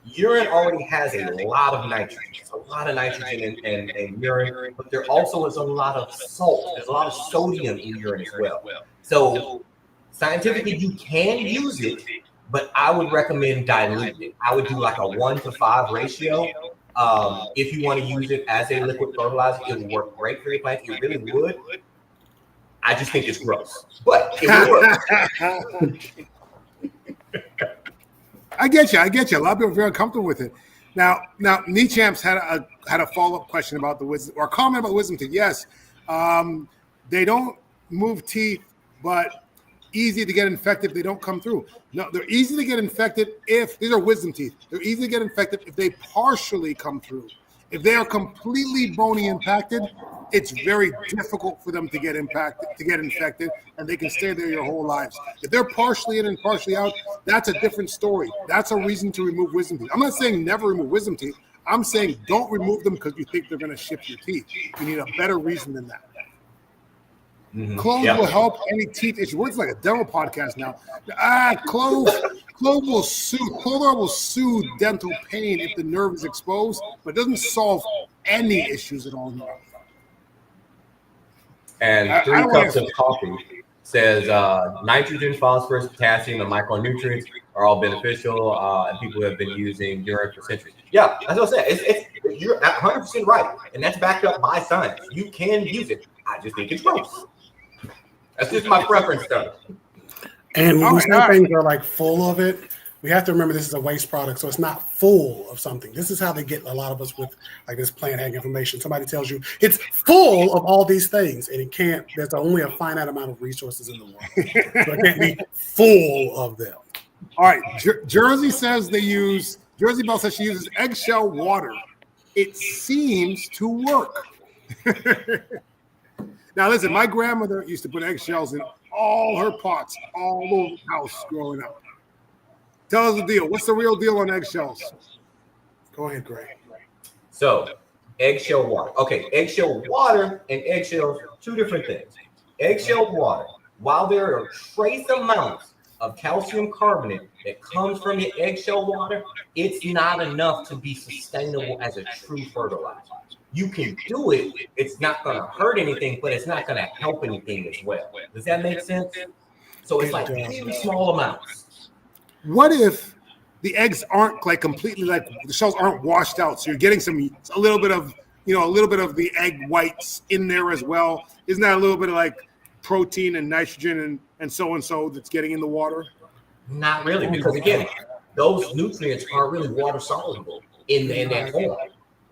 urine already has a lot of nitrogen. There's a lot of nitrogen in urine, but there also is a lot of salt. There's a lot of sodium in urine as well. So scientifically, you can use it, but I would recommend diluting it. I would do like a 1-to-5 ratio. If you want to use it as a liquid fertilizer, it would work great for your plants. It really would. I just think it's gross, but it would work. I get you. A lot of people are very comfortable with it. Now, Nechamps had a follow-up question about the wisdom, or a comment about wisdom teeth. Yes, they don't move teeth, but easy to get infected if they don't come through. No, they're easy to get infected if these are wisdom teeth. They're easy to get infected if they partially come through. If they are completely bony impacted, it's very difficult for them to get infected, and they can stay there your whole lives. If they're partially in and partially out, that's a different story. That's a reason to remove wisdom teeth. I'm not saying never remove wisdom teeth. I'm saying don't remove them because you think they're going to shift your teeth. You need a better reason than that. Mm-hmm. Clove will help any teeth issue. It's like a dental podcast now. Clove will soothe dental pain if the nerve is exposed, but it doesn't solve any issues at all. And 3 cups of coffee says nitrogen, phosphorus, potassium, and micronutrients are all beneficial, and people have been using urine for centuries. Yeah, that's what I said. You're 100% right, and that's backed up by science. You can use it. I just think it's gross. That's just my preference, though. And when some things are like full of it, we have to remember this is a waste product, so it's not full of something. This is how they get a lot of us with like this plant hang information. Somebody tells you it's full of all these things, and it can't. There's only a finite amount of resources in the world, so it can't be full of them. All right, Jersey Bell says she uses eggshell water. It seems to work. Now, listen, my grandmother used to put eggshells in all her pots, all over the house growing up. Tell us the deal. What's the real deal on eggshells? Go ahead, Greg. So, eggshell water. Okay, eggshell water and eggshells, two different things. Eggshell water, while there are trace amounts of calcium carbonate that comes from your eggshell water, it's not enough to be sustainable as a true fertilizer. You can do it. It's not going to hurt anything, but it's not going to help anything as well. Does that make sense? So it's like really small amounts. What if the eggs aren't like completely like the shells aren't washed out? So you're getting a little bit of the egg whites in there as well. Isn't that a little bit of like protein and nitrogen and so that's getting in the water? Not really, because again, those nutrients aren't really water soluble in that form.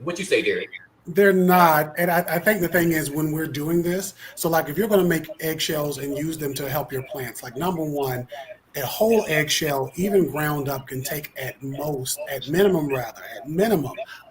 What you say, Derek? They're not. And I think the thing is when we're doing this, so like if you're going to make eggshells and use them to help your plants, like number one, a whole eggshell, even ground up, can take at minimum,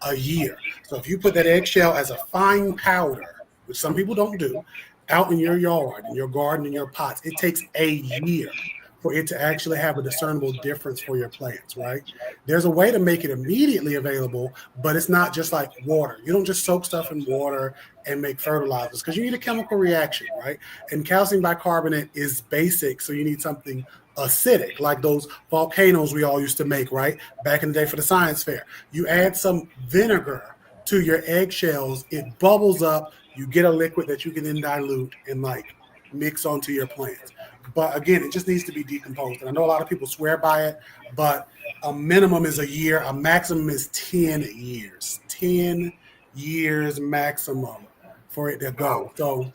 a year. So if you put that eggshell as a fine powder, which some people don't do, out in your yard, in your garden, in your pots, it takes a year for it to actually have a discernible difference for your plants, right? There's a way to make it immediately available, but it's not just like water. You don't just soak stuff in water and make fertilizers because you need a chemical reaction, right? And calcium bicarbonate is basic, so you need something acidic, like those volcanoes we all used to make, right? Back in the day for the science fair. You add some vinegar to your eggshells, it bubbles up, you get a liquid that you can then dilute and like mix onto your plants. But again, it just needs to be decomposed. And I know a lot of people swear by it, but a minimum is a year, a maximum is 10 years. 10 years maximum for it to go. So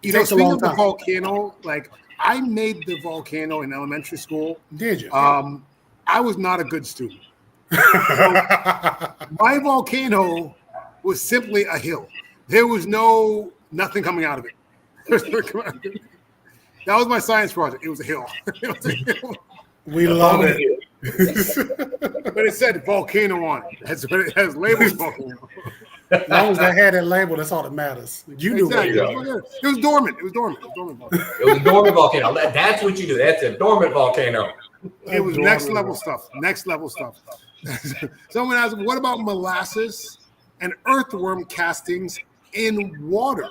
it takes a long time. The volcano, like I made the volcano in elementary school. Did you? I was not a good student. So my volcano was simply a hill. There was nothing coming out of it. That was my science project. It was a hill. It was a hill. We love it. But it said volcano on it. It has labeled volcano. As long as they had that label, that's all that matters. You knew what Exactly. it was. It was dormant. It was dormant. It was dormant. It was a dormant volcano. That's what you do. That's a dormant volcano. It was next level stuff. Next level stuff. Someone asked, what about molasses and earthworm castings in water?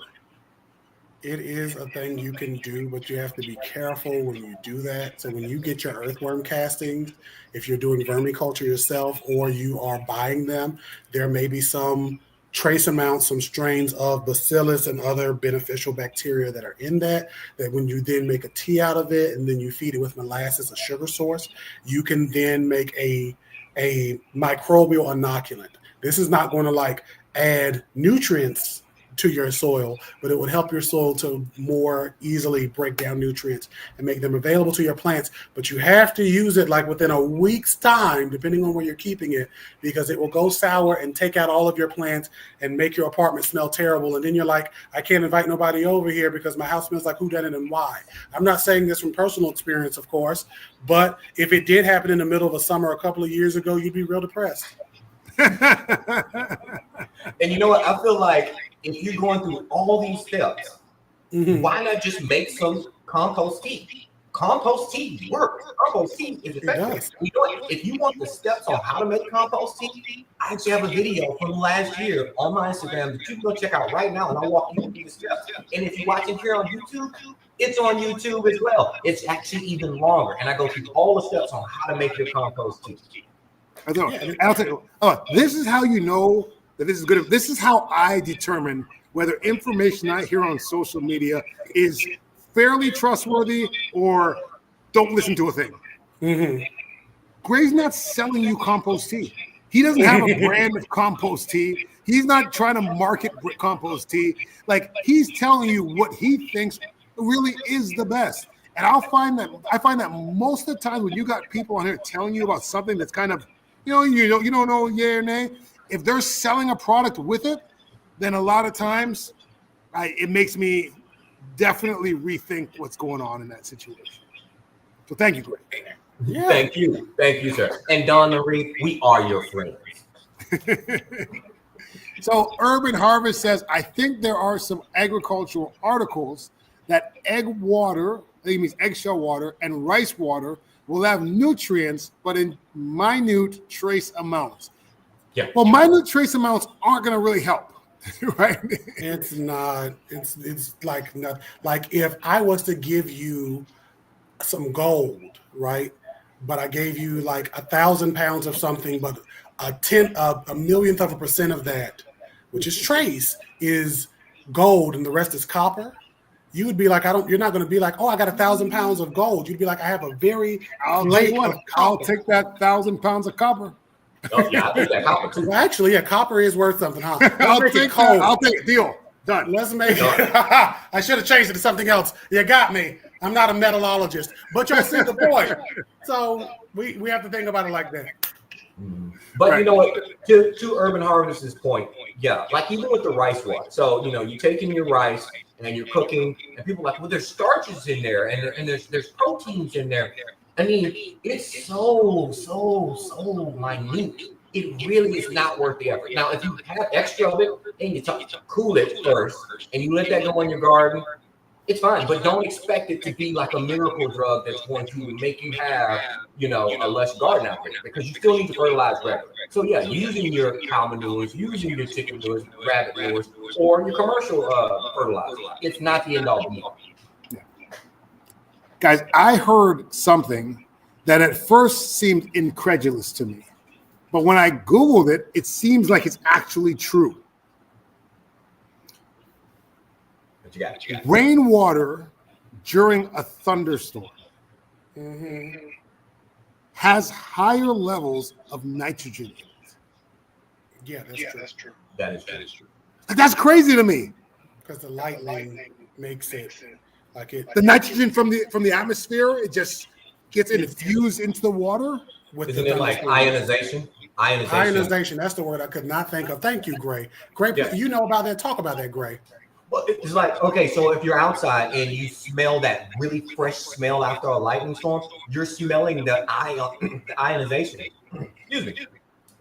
It is a thing you can do, but you have to be careful when you do that. So when you get your earthworm castings, if you're doing vermiculture yourself or you are buying them, there may be some trace amounts, some strains of bacillus and other beneficial bacteria that are in that when you then make a tea out of it and then you feed it with molasses, a sugar source, you can then make a microbial inoculant. This is not going to like add nutrients to your soil, but it would help your soil to more easily break down nutrients and make them available to your plants. But you have to use it like within a week's time, depending on where you're keeping it, because it will go sour and take out all of your plants and make your apartment smell terrible. And then you're like, I can't invite nobody over here because my house smells like whodunit and why. I'm not saying this from personal experience, of course, but if it did happen in the middle of a summer a couple of years ago, you'd be real depressed. And you know what? I feel like if you're going through all these steps, why not just make some compost tea? Compost tea works. Compost tea is effective. You know what? If you want the steps on how to make compost tea, I actually have a video from last year on my Instagram that you can go check out right now, and I'll walk you through the steps. And if you're watching here on YouTube, it's on YouTube as well. It's actually even longer, and I go through all the steps on how to make your compost tea. I know. And I'll tell you, this is how you know that this is good. This is how I determine whether information I hear on social media is fairly trustworthy or don't listen to a thing. Gray's not selling you compost tea. He doesn't have a brand of compost tea. He's not trying to market compost tea. Like, he's telling you what he thinks really is the best. And I find that most of the time when you got people on here telling you about something that's kind of, you don't know yay or nay, if they're selling a product with it, then a lot of times it makes me definitely rethink what's going on in that situation. So thank you, Greg. Yeah. Thank you, sir. And Don Marie, we are your friends. So Urban Harvest says, I think there are some agricultural articles that egg water, I think it means eggshell water, and rice water will have nutrients, but in minute trace amounts. Yeah. Well, minute trace amounts aren't going to really help, right? It's not. It's like not like if I was to give you some gold, right? But I gave you like 1,000 pounds of something, but a millionth of a percent of that, which is trace, is gold, and the rest is copper. You would be like, you're not going to be like, oh, I got 1,000 pounds of gold. You'd be like, I have a very I'll take that 1,000 pounds of copper. Oh, yeah, I'll take that copper too. Well, actually, yeah, copper is worth something, huh? I'll take it. Deal. Done. Let's make it. I should have changed it to something else. You got me. I'm not a metallurgist, but you'll see the point. So we have to think about it like that. But right. You know what? To Urban Harvest's point, yeah, like even with the rice water. So you taking your rice and you're cooking, and people are like, well, there's starches in there, and there's proteins in there. I mean, it's so minute. It really is not worth the effort. Now, if you have extra of it and you cool it first and you let that go in your garden, it's fine. But don't expect it to be like a miracle drug that's going to make you have, a lush garden out there, because you still need to fertilize regularly. So yeah, using your cow manures, using your chicken manures, rabbit manures, or your commercial fertilizer, it's not the end all be all. Guys, I heard something that at first seemed incredulous to me. But when I Googled it, it seems like it's actually true. What you got? Rainwater during a thunderstorm has higher levels of nitrogen in it. Yeah, that's true. That is true. That's crazy to me. Because the lightning makes it like it. The nitrogen from the atmosphere, it just gets infused into the water. Isn't it like ionization? Ionization. That's the word I could not think of. Thank you, Gray. Gray, Yeah. you know about that. Talk about that, Gray. Well, it's like, okay, so if you're outside and you smell that really fresh smell after a lightning storm, you're smelling the ionization. Excuse me.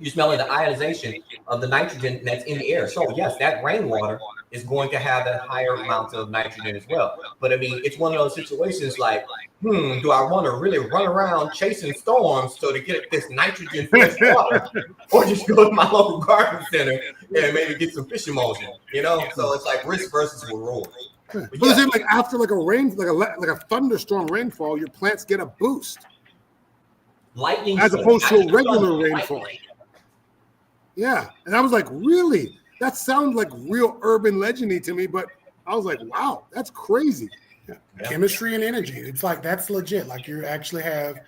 You're smelling the ionization of the nitrogen that's in the air. So yes, that rainwater is going to have a higher amount of nitrogen as well. But I mean, it's one of those situations like, do I want to really run around chasing storms so to get this nitrogen fresh water, or just go to my local garden center and maybe get some fish emulsion? You know, so it's like risk versus reward. But it's like after like a thunderstorm rainfall, your plants get a boost. Lightning as opposed to a regular rainfall. Yeah, and I was like, really? That sounds like real urban legendy to me, but I was like, wow, that's crazy. Yeah. Chemistry and energy. It's like that's legit. Like you actually have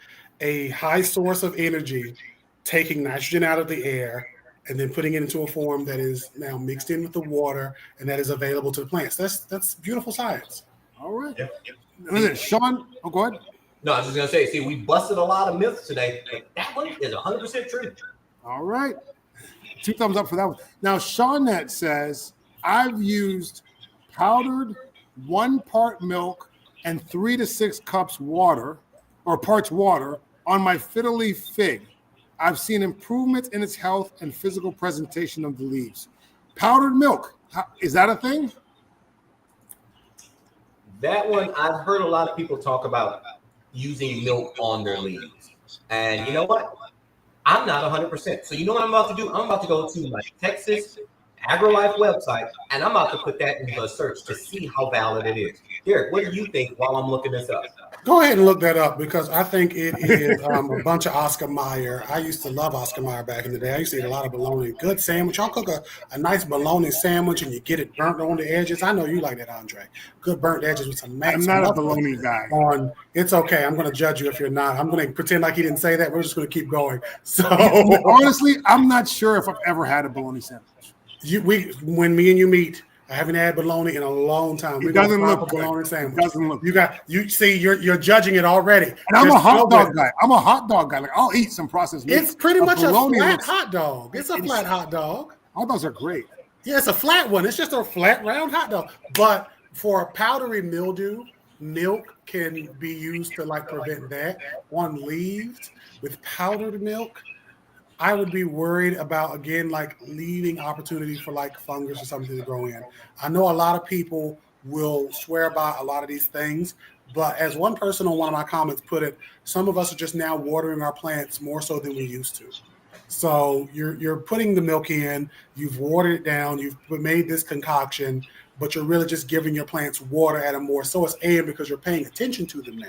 a high source of energy taking nitrogen out of the air and then putting it into a form that is now mixed in with the water and that is available to the plants. That's beautiful science. All right. Yeah. Sean, go ahead. No, I was just gonna say, see, we busted a lot of myths today, but that one is 100% true. All right. 2 thumbs up for that one. Now, Shawnette says, I've used powdered 1 part milk and 3 to 6 cups water or parts water on my fiddle leaf fig. I've seen improvements in its health and physical presentation of the leaves. Powdered milk, is that a thing? That one, I've heard a lot of people talk about using milk on their leaves. And you know what? I'm not 100%. So you know what I'm about to do? I'm about to go to my Texas AgriLife website, and I'm about to put that into a search to see how valid it is. Derek, what do you think while I'm looking this up? Go ahead and look that up because I think it is a bunch of Oscar Mayer. I used to love Oscar Mayer back in the day. I used to eat a lot of bologna. Good sandwich. Y'all cook a nice bologna sandwich and you get it burnt on the edges. I know you like that, Andre. Good burnt edges with some I'm not a bologna guy. It's okay. I'm going to judge you if you're not. I'm going to pretend like he didn't say that. We're just going to keep going. So honestly, I'm not sure if I've ever had a bologna sandwich. When me and you meet, I haven't had bologna in a long time. It doesn't look a bologna sandwich. It doesn't look. You're judging it already. And I'm a hot dog guy. I'm a hot dog guy. Like I'll eat some processed meat. It's pretty much a flat hot dog. It's a flat hot dog. Hot dogs are great. Yeah, it's a flat one. It's just a flat round hot dog. But for powdery mildew, milk can be used to like prevent that. On leaves with powdered milk, I would be worried about, again, like leaving opportunity for like fungus or something to grow in. I know a lot of people will swear by a lot of these things, but as one person on one of my comments put it, some of us are just now watering our plants more so than we used to. So you're putting the milk in, you've watered it down, you've made this concoction, but you're really just giving your plants water at a more source, and because you're paying attention to them now.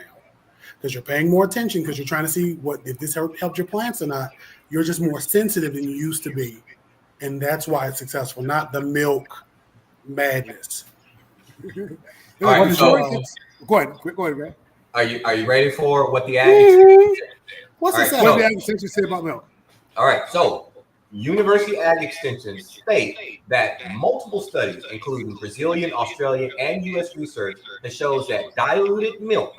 Because you're paying more attention because you're trying to see if this helped your plants or not. You're just more sensitive than you used to be. And that's why it's successful, not the milk madness. All right, so, go ahead, man. Are you ready for what the ag What's what the ag extension say about milk? All right, so University Ag Extension state that multiple studies, including Brazilian, Australian, and U.S. research, that shows that diluted milk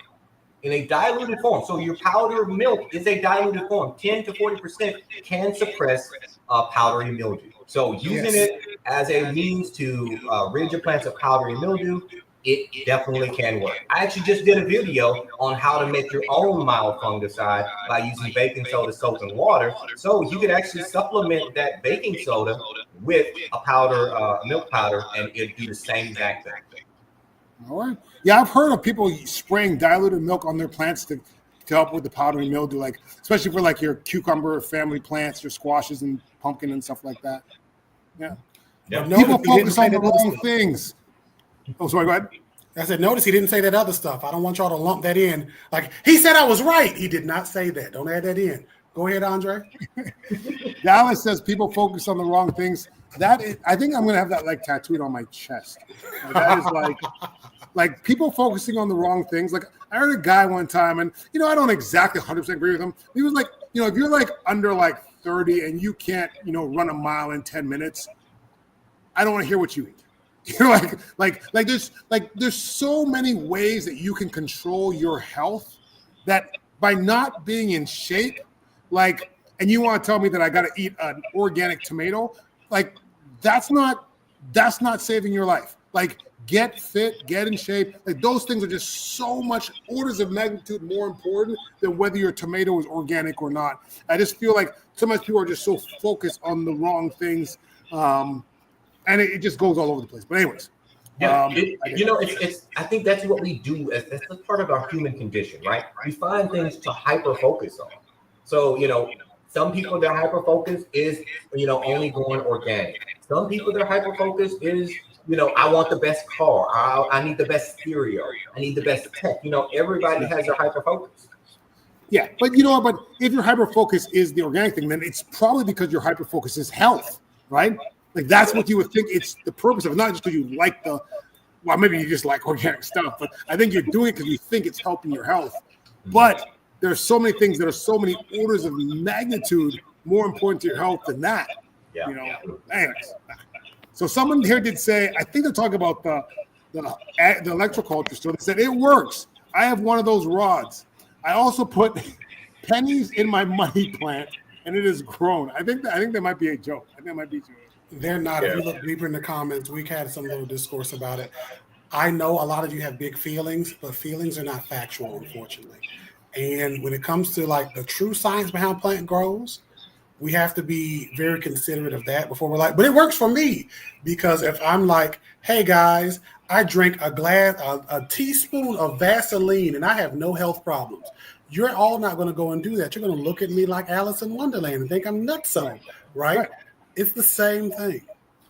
in a diluted form, so your powdered milk is a diluted form, 10 to 40% can suppress powdery mildew. So using it as a means to rid your plants of powdery mildew, it definitely can work. I actually just did a video on how to make your own mild fungicide by using baking soda, soap, and water. So you could actually supplement that baking soda with a powder, milk powder, and it'd do the same exact thing. All right. Yeah, I've heard of people spraying diluted milk on their plants to help with the powdery mildew, like especially for like your cucumber family plants, your squashes and pumpkin and stuff like that. Yeah. People focus on the wrong things. Oh, sorry, go ahead. I said, notice he didn't say that other stuff. I don't want y'all to lump that in. Like, he said I was right. He did not say that. Don't add that in. Go ahead, Andre. Dallas says people focus on the wrong things. That is, I think I'm going to have that like tattooed on my chest. That is like people focusing on the wrong things. Like I heard a guy one time, and I don't exactly 100% agree with him. He was like, if you're like under like 30 and you can't, run a mile in 10 minutes, I don't want to hear what you eat. There's so many ways that you can control your health that by not being in shape, like and you want to tell me that I got to eat an organic tomato, like that's not saving your life. Like, get fit, get in shape. Like, those things are just so much orders of magnitude more important than whether your tomato is organic or not. I just feel like sometimes people are just so focused on the wrong things, and it just goes all over the place. But anyways, Yeah, it's. I think that's what we do. That's part of our human condition, right? We find things to hyper focus on. So some people their hyper focus is only going organic. Some people their hyper focus is I want the best car. I need the best stereo. I need the best tech. Everybody has their hyper focus. Yeah, but but if your hyper focus is the organic thing, then it's probably because your hyper focus is health, right? Like, that's what you would think it's the purpose of it, not just because you like maybe you just like organic stuff, but I think you're doing it because you think it's helping your health. But there's so many things that are so many orders of magnitude more important to your health than that. Yeah. Anyways. So someone here did say, I think they're talking about the electroculture store. They said it works. I have one of those rods. I also put pennies in my money plant, and it has grown. I think that might be a joke. I think that might be a joke. They're not. If you look deeper in the comments, we had some little discourse about it. I know a lot of you have big feelings, but feelings are not factual, unfortunately. And when it comes to like the true science behind how plant grows, we have to be very considerate of that before we're like, but it works for me. Because if I'm like, hey guys, I drank a teaspoon of Vaseline and I have no health problems, you're all not going to go and do that. You're going to look at me like Alice in Wonderland and think I'm nutso, right? It's the same thing.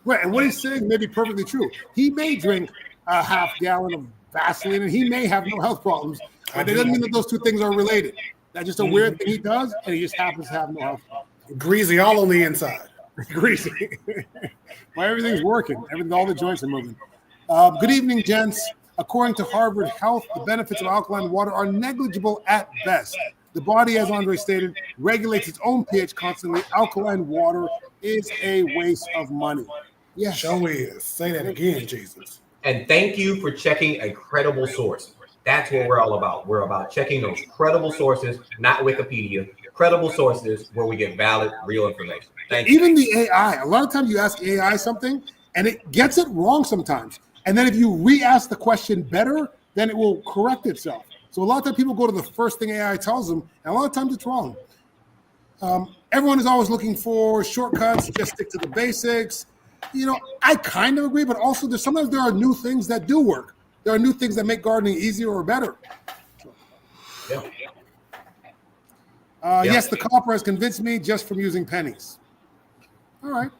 Right, and what he's saying may be perfectly true. He may drink a half gallon of Vaseline and he may have no health problems, but it doesn't mean that those two things are related. That's just a weird thing he does, and he just happens to have no health problems. Greasy all on the inside. Greasy. Well, everything's working. All the joints are moving. Good evening, gents. According to Harvard Health, the benefits of alkaline water are negligible at best. The body, as Andre stated, regulates its own pH constantly. Alkaline water is a waste of money. Yes. Sure is. Say that again, Jesus. And thank you for checking a credible source. That's what we're all about. We're about checking those credible sources, not Wikipedia, credible sources where we get valid, real information. Thank you. Even the AI, a lot of times you ask AI something and it gets it wrong sometimes. And then if you re-ask the question better, then it will correct itself. So a lot of times people go to the first thing AI tells them, and a lot of times it's wrong. Everyone is always looking for shortcuts, just stick to the basics. I kind of agree, but also sometimes there are new things that do work. There are new things that make gardening easier or better. Yeah. Yes, the copper has convinced me just from using pennies. All right.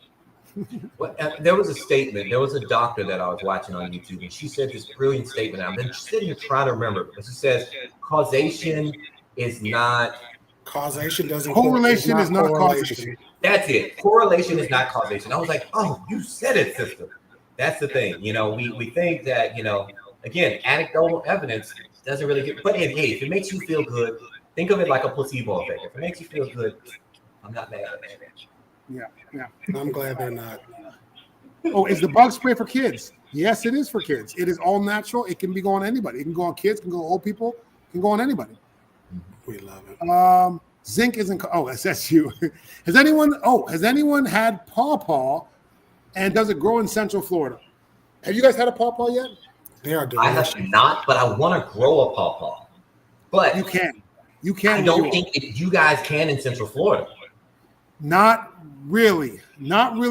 Well, there was a statement. There was a doctor that I was watching on YouTube, and she said this brilliant statement. I've been sitting here trying to remember it. But she says causation is not. Causation doesn't. Correlation is not causation. That's it. Correlation is not causation. I was like, oh, you said it, sister. That's the thing. We think that again, anecdotal evidence doesn't really get. But hey, if it makes you feel good, think of it like a placebo effect. If it makes you feel good, I'm not mad at it. Yeah. I'm glad they're not. Oh, is the bug spray for kids? Yes, it is for kids. It is all natural. It can be go on anybody. It can go on kids, can go on old people, can go on anybody. We love it. Zinc isn't. Oh, that's you. Has anyone had pawpaw, and does it grow in Central Florida? Have you guys had a pawpaw yet? They are delicious. I have not, but I want to grow a pawpaw. But you can. You can. I don't think that you guys can in Central Florida. Not really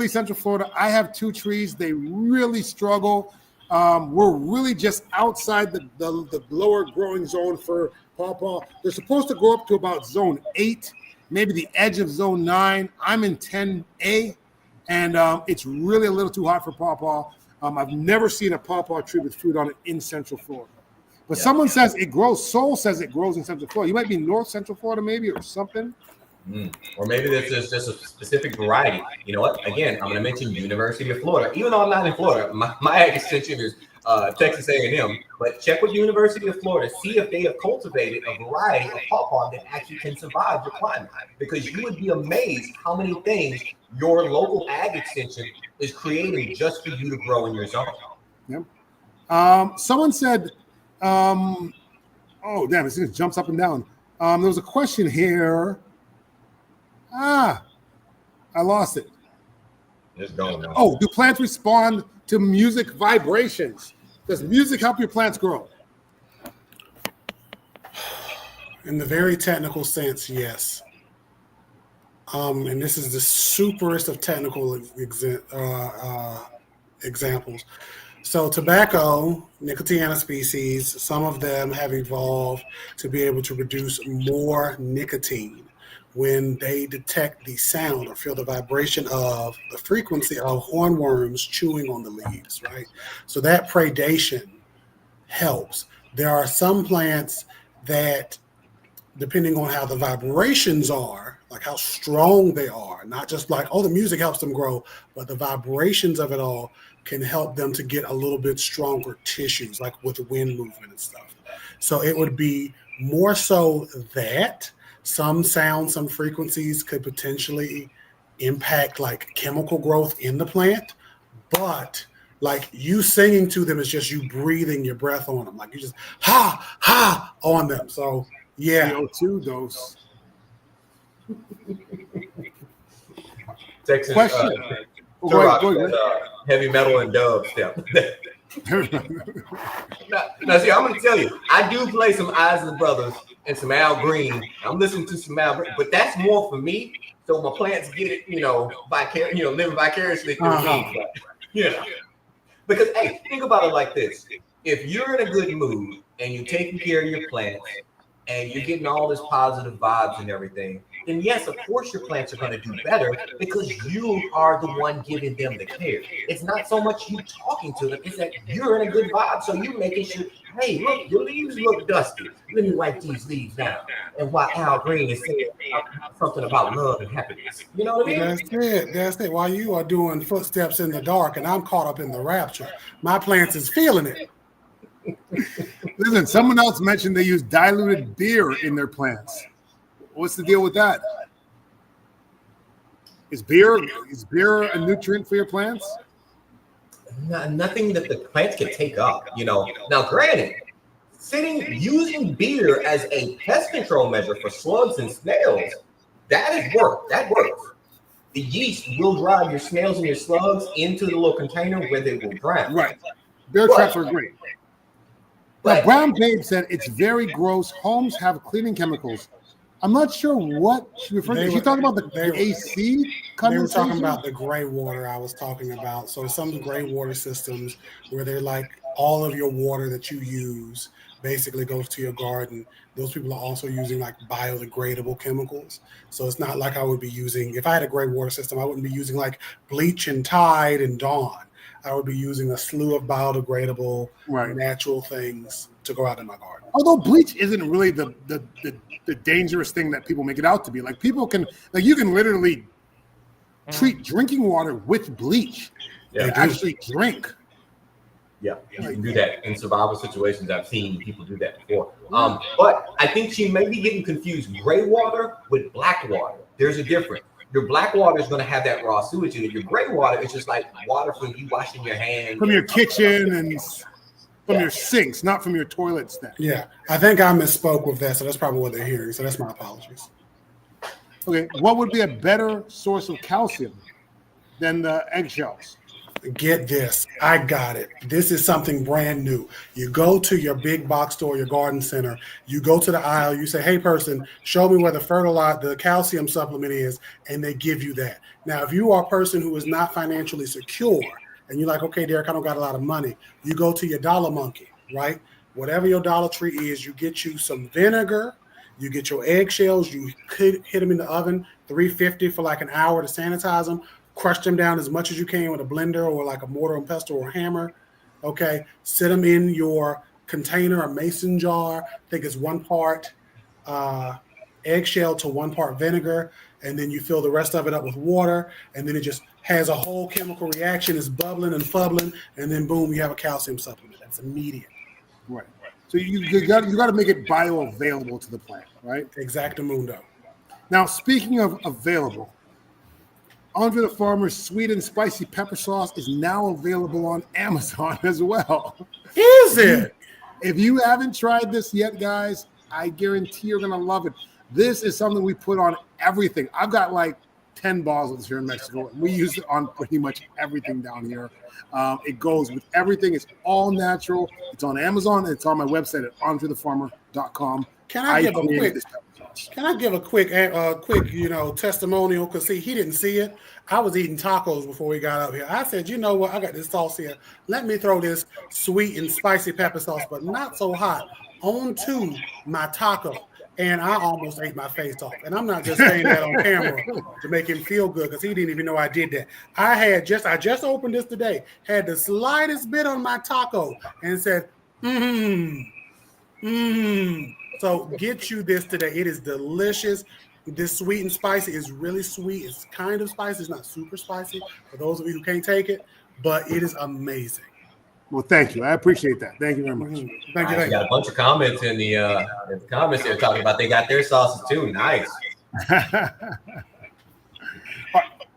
Central Florida. I have 2 trees. They really struggle. We're really just outside the lower growing zone for pawpaw. They're supposed to grow up to about zone 8, maybe the edge of zone 9. I'm in 10A, and it's really a little too hot for pawpaw. I've never seen a pawpaw tree with fruit on it in Central Florida. But someone says it grows. Soul says it grows in Central Florida. You might be North Central Florida maybe or something. Or maybe this is just a specific variety. You know what? Again, I'm going to mention University of Florida. Even though I'm not in Florida, my ag extension is Texas A&M. But check with University of Florida. See if they have cultivated a variety of pawpaw that actually can survive the climate. Because you would be amazed how many things your local ag extension is creating just for you to grow in your zone. Yep. Someone said, oh, damn, it jumps up and down. There was a question here. I lost it. It's going now. Oh, do plants respond to music vibrations? Does music help your plants grow? In the very technical sense, yes. And this is the superest of technical examples. So tobacco, Nicotiana species, some of them have evolved to be able to produce more nicotine when they detect the sound or feel the vibration of the frequency of hornworms chewing on the leaves, right? So that predation helps. There are some plants that, depending on how the vibrations are, like how strong they are, not just like, oh, the music helps them grow, but the vibrations of it all can help them to get a little bit stronger tissues, like with wind movement and stuff. So it would be more so that some sounds, some frequencies could potentially impact like chemical growth in the plant, but like you singing to them is just you breathing your breath on them, like you just ha on them. So yeah. CO2 dose. Texas Question. Turok Go says, ahead. heavy metal and dubstep. Now, see, I'm going to tell you, I do play some Isley Brothers and some Al Green. I'm listening to some Al Green, but that's more for me. So my plants get it, living vicariously through me. But, because, hey, think about it like this. If you're in a good mood and you're taking care of your plants and you're getting all this positive vibes and everything, then yes, of course your plants are going to do better because you are the one giving them the care. It's not so much you talking to them, it's that you're in a good vibe. So you're making sure, hey, look, your leaves look dusty. Let me wipe these leaves down. And while Al Green is saying something about love and happiness. You know what I mean? That's it. While you are doing footsteps in the dark and I'm caught up in the rapture, my plants is feeling it. Listen, someone else mentioned they use diluted beer in their plants. What's the deal with that? Is beer a nutrient for your plants? Nothing that the plants can take up. Now, granted, using beer as a pest control measure for slugs and snails, that works. The yeast will drive your snails and your slugs into the little container where they will drown. Right. Bear traps are great. But Brown Babe said it's very gross. Homes have cleaning chemicals. I'm not sure what she referred to. She talking about the AC condensation? They were talking about the gray water I was talking about. So some gray water systems where they're like all of your water that you use basically goes to your garden. Those people are also using like biodegradable chemicals. So it's not like I would be using, if I had a gray water system, I wouldn't be using like bleach and Tide and Dawn. I would be using a slew of biodegradable natural things to go out in my garden. Although bleach isn't really the dangerous thing that people make it out to be. Like people can, like you can literally treat drinking water with bleach and actually drink. Yeah, you can do that in survival situations. I've seen people do that before. But I think she may be getting confused gray water with black water. There's a difference. Your black water is going to have that raw sewage in it. Your gray water is just like water from you washing your hands. From your kitchen and from your sinks, not from your toilets. Yeah, I think I misspoke with that, so that's probably what they're hearing. So that's my apologies. Okay, what would be a better source of calcium than the eggshells? Get this. I got it. This is something brand new. You go to your big box store, your garden center, you go to the aisle, you say, hey, person, show me where the calcium supplement is, and they give you that. Now, if you are a person who is not financially secure, and you're like, okay, Derek, I don't got a lot of money, you go to your Dollar Monkey, right? Whatever your Dollar Tree is, you get you some vinegar, you get your eggshells, you hit them in the oven, 350 for like an hour to sanitize them. Crush them down as much as you can with a blender or like a mortar and pestle or a hammer. Okay, sit them in your container, a mason jar. I think it's 1 part eggshell to 1 part vinegar, and then you fill the rest of it up with water, and then it just has a whole chemical reaction. It's bubbling and bubbling, and then boom, you have a calcium supplement. That's immediate. Right. So you got to make it bioavailable to the plant, right? Exactamundo. Now, speaking of available, Andre the Farmer's sweet and spicy pepper sauce is now available on Amazon as well. Is it? If you haven't tried this yet, guys, I guarantee you're going to love it. This is something we put on everything. I've got like 10 bottles here in Mexico, and we use it on pretty much everything down here. It goes with everything. It's all natural. It's on Amazon. And it's on my website at andrethefarmer.com. Can I give a created quick? this pepper sauce. Can I give a quick, testimonial? Because see, he didn't see it. I was eating tacos before we got up here. I said, you know what? I got this sauce here. Let me throw this sweet and spicy pepper sauce, but not so hot, onto my taco. And I almost ate my face off. And I'm not just saying that on camera to make him feel good, because he didn't even know I did that. I just opened this today, had the slightest bit on my taco, and said, So get you this today. It is delicious. This sweet and spicy is really sweet. It's kind of spicy. It's not super spicy for those of you who can't take it, but it is amazing. Well, thank you. I appreciate that. Thank you very much. Thank you. We got a bunch of comments in the comments here talking about they got their sauces too. Nice. All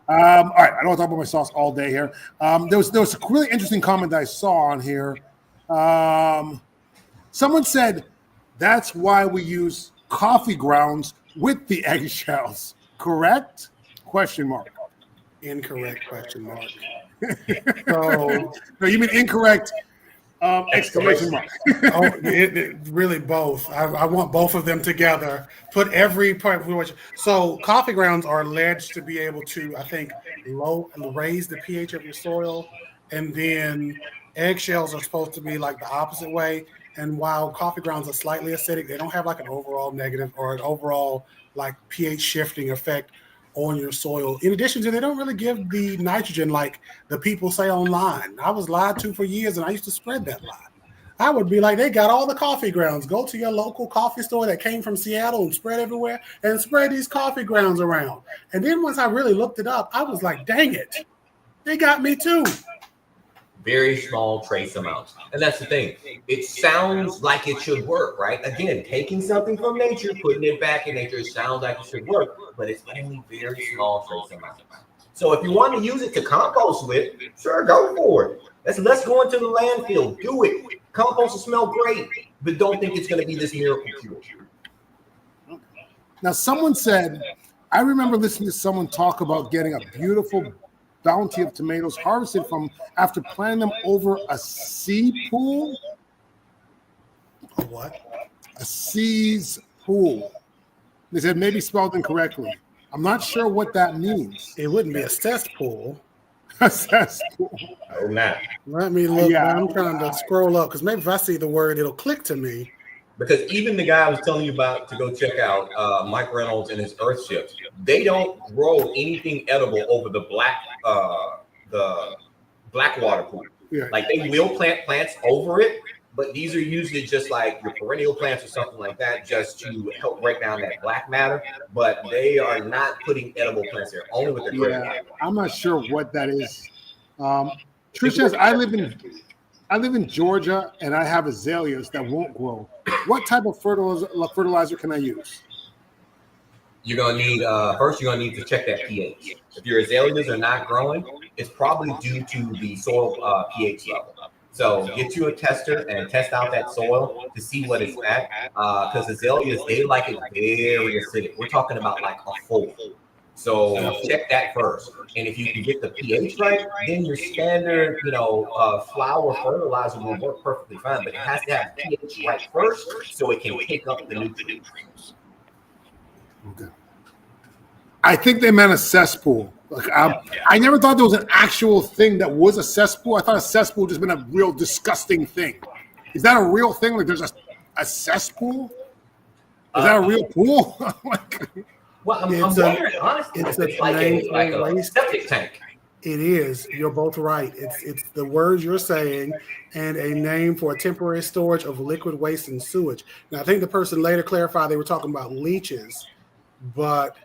right. I don't want to talk about my sauce all day here. There was a really interesting comment that I saw on here. Someone said that's why we use coffee grounds with the eggshells. Correct? Question mark. Incorrect question mark. So No, you mean incorrect? Exclamation mark. it really both. I want both of them together. Put every part. So coffee grounds are alleged to be able to, I think, raise the pH of your soil, and then eggshells are supposed to be like the opposite way. And while coffee grounds are slightly acidic, they don't have like an overall negative or an overall like pH shifting effect on your soil. In addition to, they don't really give the nitrogen like the people say online. I was lied to for years, and I used to spread that lie. I would be like, they got all the coffee grounds. Go to your local coffee store that came from Seattle and spread everywhere, and spread these coffee grounds around. And then once I really looked it up, I was like, dang it, they got me too. Very small trace amounts. And that's the thing. It sounds like it should work, right? Again, taking something from nature, putting it back in nature, it sounds like it should work, but it's only very small trace amounts. So if you want to use it to compost with, sure, go for it. Let's go into the landfill. Do it. Compost will smell great, but don't think it's going to be this miracle cure. Now, someone said, I remember listening to someone talk about getting a beautiful bounty of tomatoes harvested from after planting them over a sea pool. A what? A sea's pool. They said maybe spelled incorrectly. I'm not sure what that means. It wouldn't be a cesspool. A cesspool. Oh, Matt. Let me look. Yeah. I'm trying to scroll up because maybe if I see the word, it'll click to me. Because even the guy I was telling you about to go check out, Mike Reynolds and his Earthships, they don't grow anything edible over the Blackwater pool. Yeah. Like they will plant plants over it, but these are usually just like your perennial plants or something like that, just to help break down that black matter. But they are not putting edible plants there, only with their Yeah, I'm not sure what that is. Trish says, I live in Georgia and I have azaleas that won't grow. What type of fertilizer can I use? You're gonna need first. You're gonna need to check that pH. If your azaleas are not growing, it's probably due to the soil pH level. So get you a tester and test out that soil to see what it's at. Because azaleas, they like it very acidic. We're talking about like a 4. So check that first. And if you can get the pH right, then your standard, flower fertilizer will work perfectly fine. But it has to have pH right first so it can pick up the nutrients. Okay. I think they meant a cesspool. Like I never thought there was an actual thing that was a cesspool. I thought a cesspool just been a real disgusting thing. Is that a real thing? Like there's a cesspool? Is that a real pool? Well, I'm wondering, honestly, it's it's a like a waste. septic tank. It is. You're both right. It's the words you're saying and a name for a temporary storage of liquid waste and sewage. Now, I think the person later clarified they were talking about leaches, but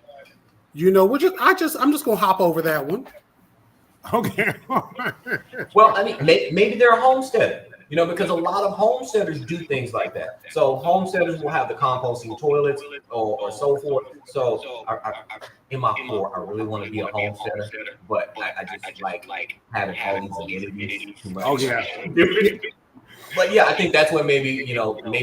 I'm just gonna hop over that one. Okay. Well, I mean, maybe they're a homesteader, because a lot of homesteaders do things like that. So homesteaders will have the composting toilets or so forth. So in my core, I really want to be a homesteader, but I just like having all these amenities too much. Oh, yeah. But yeah, I think that's what maybe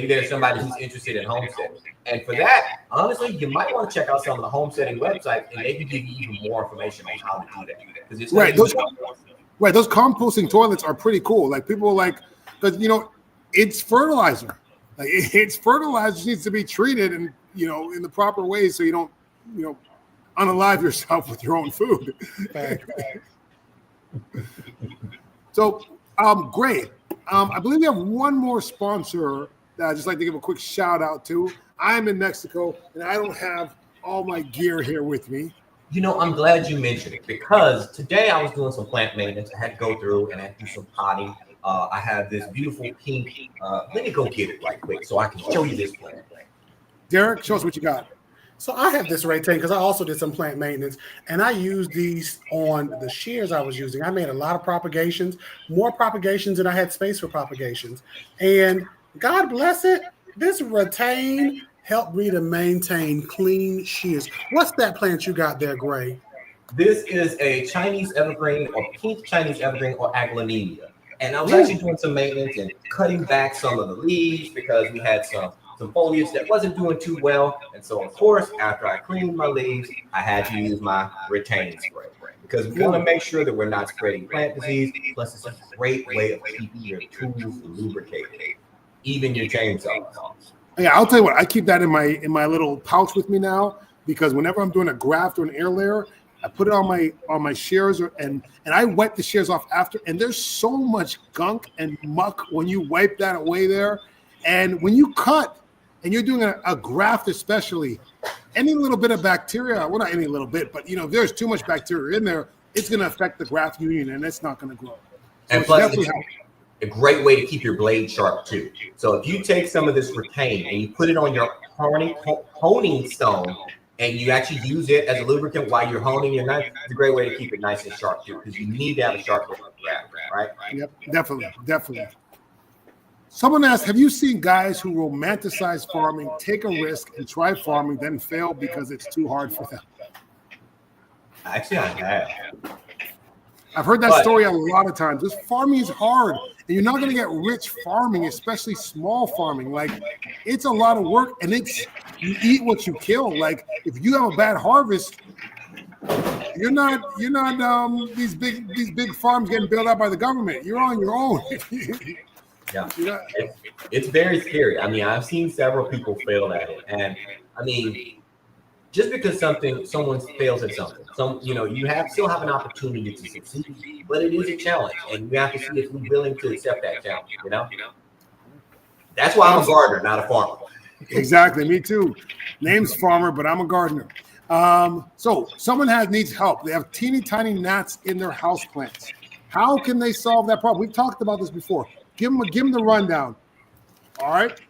there's somebody who's interested in homesteading. And for that, honestly, you might want to check out some of the homesteading websites, and they can give you even more information on how to do that. Because it's Right. Those composting toilets are pretty cool. Like people are like, because it's fertilizer. Like it's fertilizer needs to be treated and in the proper way so you don't unalive yourself with your own food. So great. I believe we have one more sponsor that I'd just like to give a quick shout out to. I'm in Mexico and I don't have all my gear here with me. I'm glad you mentioned it because today I was doing some plant maintenance. I had to go through and I had to do some potting. I have this beautiful pink. Let me go get it right quick so I can show you this plant. Derek, show us what you got. So I have this Raytane because I also did some plant maintenance, and I used these on the shears I was using. I made a lot of propagations, more propagations than I had space for propagations. And God bless it, this Raytane helped me to maintain clean shears. What's that plant you got there, Gray? This is a Chinese evergreen or pink Chinese evergreen or aglaonemia. And I was actually doing some maintenance and cutting back some of the leaves because we had some foliage that wasn't doing too well. And so, of course, after I cleaned my leaves, I had to use my Raytane spray because we want to make sure that we're not spreading plant disease. Plus, it's a great way of keeping your tools lubricated, even your chainsaws. Yeah, I'll tell you what. I keep that in my little pouch with me now because whenever I'm doing a graft or an air layer, I put it on my shears and I wipe the shears off after. And there's so much gunk and muck when you wipe that away there. And when you cut and you're doing a graft, especially, any little bit of bacteria, well, not any little bit, but if there's too much bacteria in there, it's going to affect the graft union and it's not going to grow. So and plus, it's a great way to keep your blade sharp too. So if you take some of this Raytane and you put it on your honing stone and you actually use it as a lubricant while you're honing your knife, it's a great way to keep it nice and sharp too, because you need to have a sharp graft, right? Yep, definitely. Someone asked, have you seen guys who romanticize farming, take a risk, and try farming, then fail because it's too hard for them? Actually, I have. I've heard that story a lot of times. This farming is hard, and you're not going to get rich farming, especially small farming. Like, it's a lot of work, and you eat what you kill. Like, if you have a bad harvest, you're not these big farms getting bailed out by the government. You're on your own. Yeah, it's very scary. I mean, I've seen several people fail at it, and I mean, just because someone fails at something, you still have an opportunity to succeed, but it is a challenge, and you have to see if we're willing to accept that challenge. That's why I'm a gardener, not a farmer. Exactly, me too. Name's farmer, but I'm a gardener. So someone needs help. They have teeny tiny gnats in their house plants. How can they solve that problem? We've talked about this before. Give them the rundown. All right,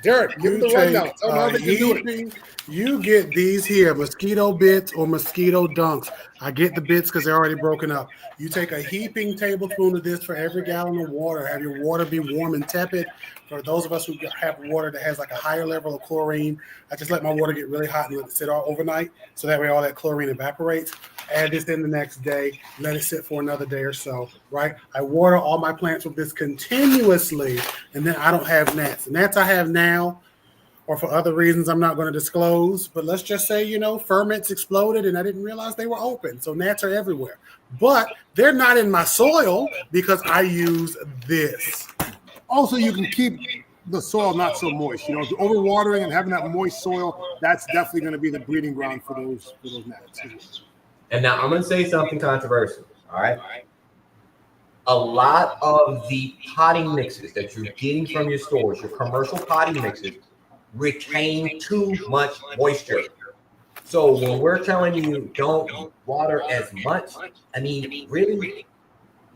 Derek, give them the rundown. Tell them how they can do it. You get these here, mosquito bits or mosquito dunks. I get the bits because they're already broken up. You take a heaping tablespoon of this for every gallon of water. Have your water be warm and tepid. For those of us who have water that has like a higher level of chlorine, I just let my water get really hot and let it sit overnight, so that way all that chlorine evaporates. Add this in the next day, let it sit for another day or so, right? I water all my plants with this continuously, and then I don't have gnats. The gnats I have now, or for other reasons I'm not going to disclose, but let's just say, ferments exploded and I didn't realize they were open. So gnats are everywhere. But they're not in my soil because I use this. Also, you can keep the soil not so moist. Overwatering and having that moist soil, that's definitely going to be the breeding ground for those gnats. And now I'm going to say something controversial, all right? A lot of the potting mixes that you're getting from your stores, your commercial potting mixes, retain too much moisture. So when we're telling you don't water as much, I mean, really?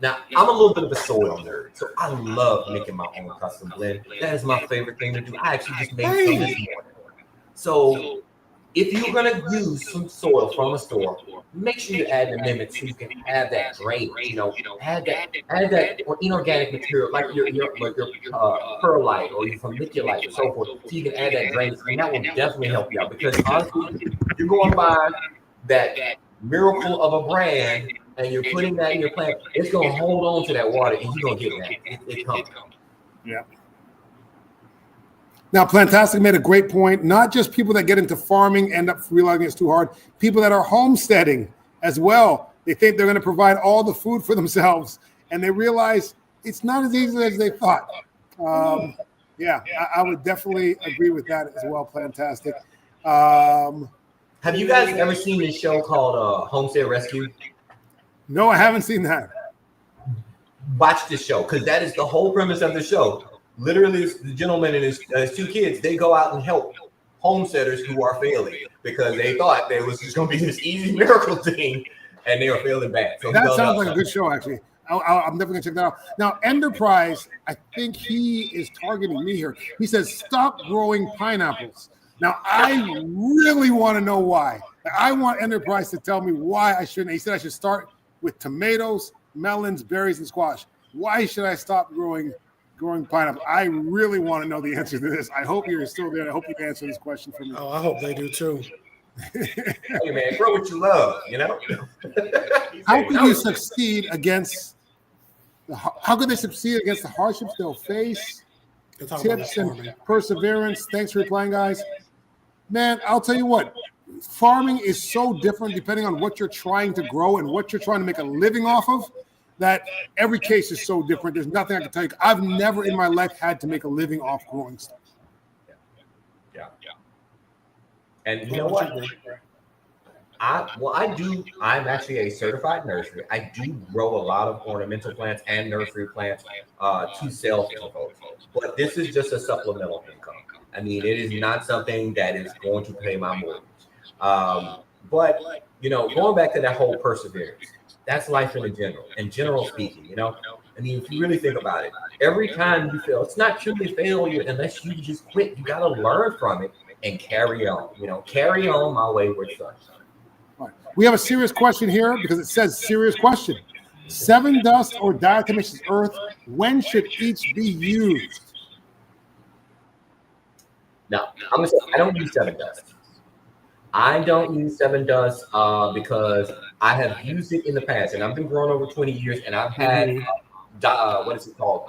Now, I'm a little bit of a soil nerd, so I love making my own custom blend. That is my favorite thing to do. I actually just made some this morning. So if you're going to use some soil from a store, make sure you add an amendment so you can have that drainage. Add that or inorganic material like your perlite or your vermiculite and so forth, so you can add that drainage, and that will definitely help you out. Because honestly, you're going by that miracle of a brand, and you're putting that in your plant, it's going to hold on to that water, and you're going to get that. It comes. Yeah. Now, Plantastic made a great point. Not just people that get into farming end up realizing it's too hard. People that are homesteading as well. They think they're going to provide all the food for themselves, and they realize it's not as easy as they thought. Yeah, I would definitely agree with that as well, Plantastic. Have you guys ever seen this show called Homestead Rescue? No, I haven't seen that. Watch this show, because that is the whole premise of the show. Literally, the gentleman and his 2 kids, they go out and help homesteaders who are failing because they thought there was just going to be this easy miracle thing, and they were failing bad. So that sounds like a good show, actually. I'm definitely going to check that out. Now, Enterprise, I think he is targeting me here. He says, stop growing pineapples. Now, I really want to know why. I want Enterprise to tell me why I shouldn't. He said I should start with tomatoes, melons, berries, and squash. Why should I stop growing pineapple? I really want to know the answer to this. I hope you're still there. I hope you can answer this question for me. Oh, I hope they do too. Hey man, grow what you love, you know. How could you succeed against? How could they succeed against the hardships they'll face? Tips and perseverance. Thanks for replying, guys. Man, I'll tell you what. Farming is so different depending on what you're trying to grow and what you're trying to make a living off of, that every case is so different. There's nothing I can tell you. I've never in my life had to make a living off growing stuff. Yeah. And you know what? I'm actually a certified nursery. I do grow a lot of ornamental plants and nursery plants to sell to folks. But this is just a supplemental income. I mean, it is not something that is going to pay my mortgage. But, you know, going back to that whole perseverance, that's life in general speaking, you know. I mean, if you really think about it, every time you fail, it's not truly a failure unless you just quit. You got to learn from it and carry on, you know, carry on my wayward son. Right. We have a serious question here because it says serious question. 7 dust or diatomaceous earth, when should each be used? Now, I'm gonna say I don't use 7 dust. I don't use 7 dust because I have used it in the past, and I've been growing over 20 years, and I've had what is it called?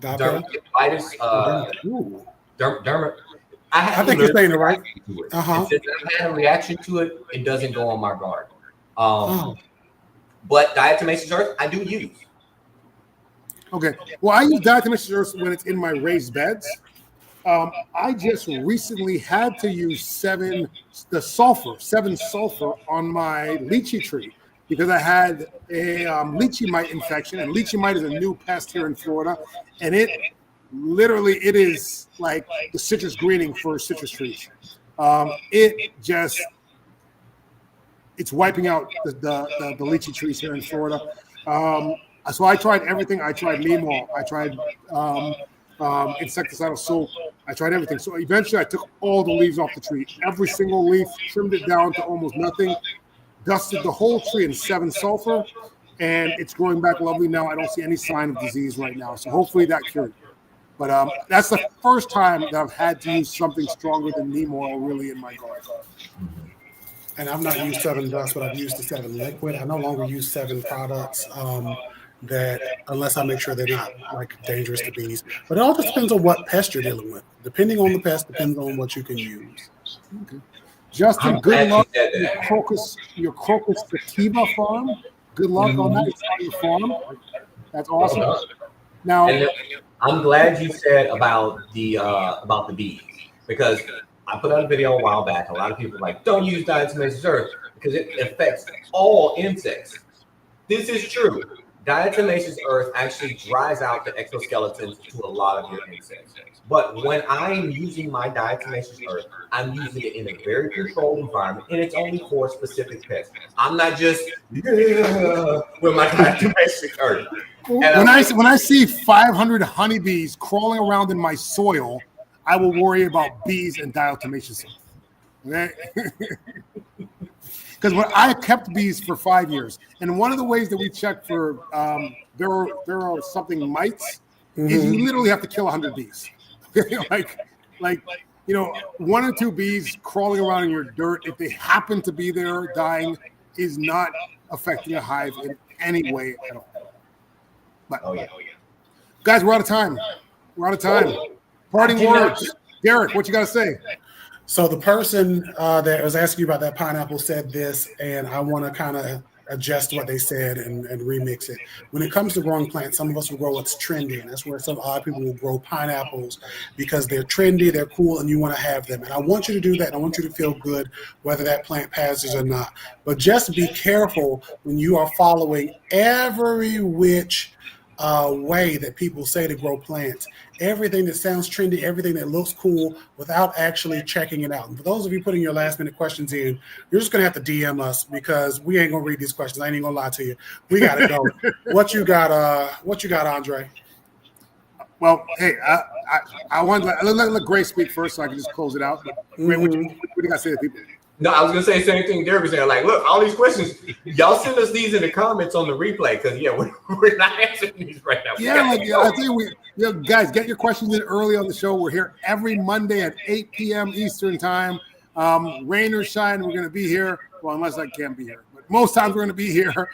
Dermatitis. I think you're saying it right. Since I've had a reaction to it, it doesn't go on my garden. But diatomaceous earth, I do use. Okay. Well, I use diatomaceous earth when it's in my raised beds. I just recently had to use 7 sulfur on my lychee tree because I had a lychee mite infection, and lychee mite is a new pest here in Florida, and it is like the citrus greening for citrus trees. It's wiping out the lychee trees here in Florida. So I tried everything. I tried neem oil. I tried insecticidal soap. I tried everything. So eventually I took all the leaves off the tree, every single leaf, trimmed it down to almost nothing, dusted the whole tree in 7 sulfur, and it's growing back lovely now. I don't see any sign of disease right now. So hopefully that cured it. But that's the first time that I've had to use something stronger than neem oil really in my garden. And I've not used 7 dust, but I've used the 7 liquid. I no longer use 7 products that, unless I make sure they're not like dangerous to bees. But it all just depends on what pest you're dealing with. Depending on the pest, depends on what you can use. Okay. Justin, good luck with your crocus sativa farm. Good luck on that. It's on your farm. That's awesome. Now, and I'm glad you said about the bees, because I put out a video a while back. A lot of people are like, don't use diatomaceous earth because it affects all insects. This is true. Diatomaceous earth actually dries out the exoskeletons to a lot of your insects. But when I'm using my diatomaceous earth, I'm using it in a very controlled environment, and it's only for specific pests. I'm not just with my diatomaceous earth. When I see 500 honeybees crawling around in my soil, I will worry about bees and diatomaceous earth. Okay? Because when I kept bees for 5 years, and one of the ways that we check for there are something mites is you literally have to kill 100 bees. like 1 or 2 bees crawling around in your dirt, if they happen to be there dying, is not affecting a hive in any way at all. But, guys, we're out of time. We're out of time. Parting I did not- words. Derek, what you got to say? So the person that was asking you about that pineapple said this, and I want to kind of adjust what they said and remix it. When it comes to growing plants, some of us will grow what's trendy, and that's where some odd people will grow pineapples because they're trendy, they're cool, and you want to have them. And I want you to do that, and I want you to feel good whether that plant passes or not. But just be careful when you are following every which way that people say to grow plants. Everything that sounds trendy, everything that looks cool without actually checking it out. And for those of you putting your last minute questions in, you're just going to have to DM us because we ain't going to read these questions. I ain't going to lie to you. We got to go. What you got, Andre? Well, hey, I want to let Grace speak first so I can just close it out. But Grace, what do you got to say to people? No, I was gonna say the same thing Derek was saying. Like, look, all these questions, y'all send us these in the comments on the replay because we're not answering these right now. I think guys, get your questions in early on the show. We're here every Monday at 8 p.m. Eastern time. Rain or shine, we're gonna be here. Well, unless I can't be here, but most times we're gonna be here.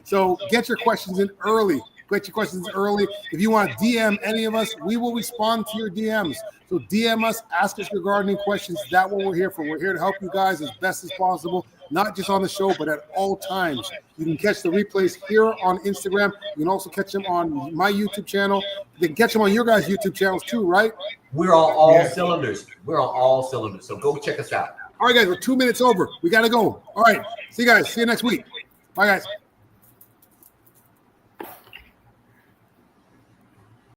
So get your questions in early. Get your questions early. If you want to DM any of us, we will respond to your DMs. So DM us, ask us your gardening questions. That's what we're here for. We're here to help you guys as best as possible, not just on the show, but at all times. You can catch the replays here on Instagram. You can also catch them on my YouTube channel. You can catch them on your guys' YouTube channels too, right? We're on all cylinders. We're on all cylinders. So go check us out. All right, guys, we're 2 minutes over. We got to go. All right. See you guys. See you next week. Bye, guys.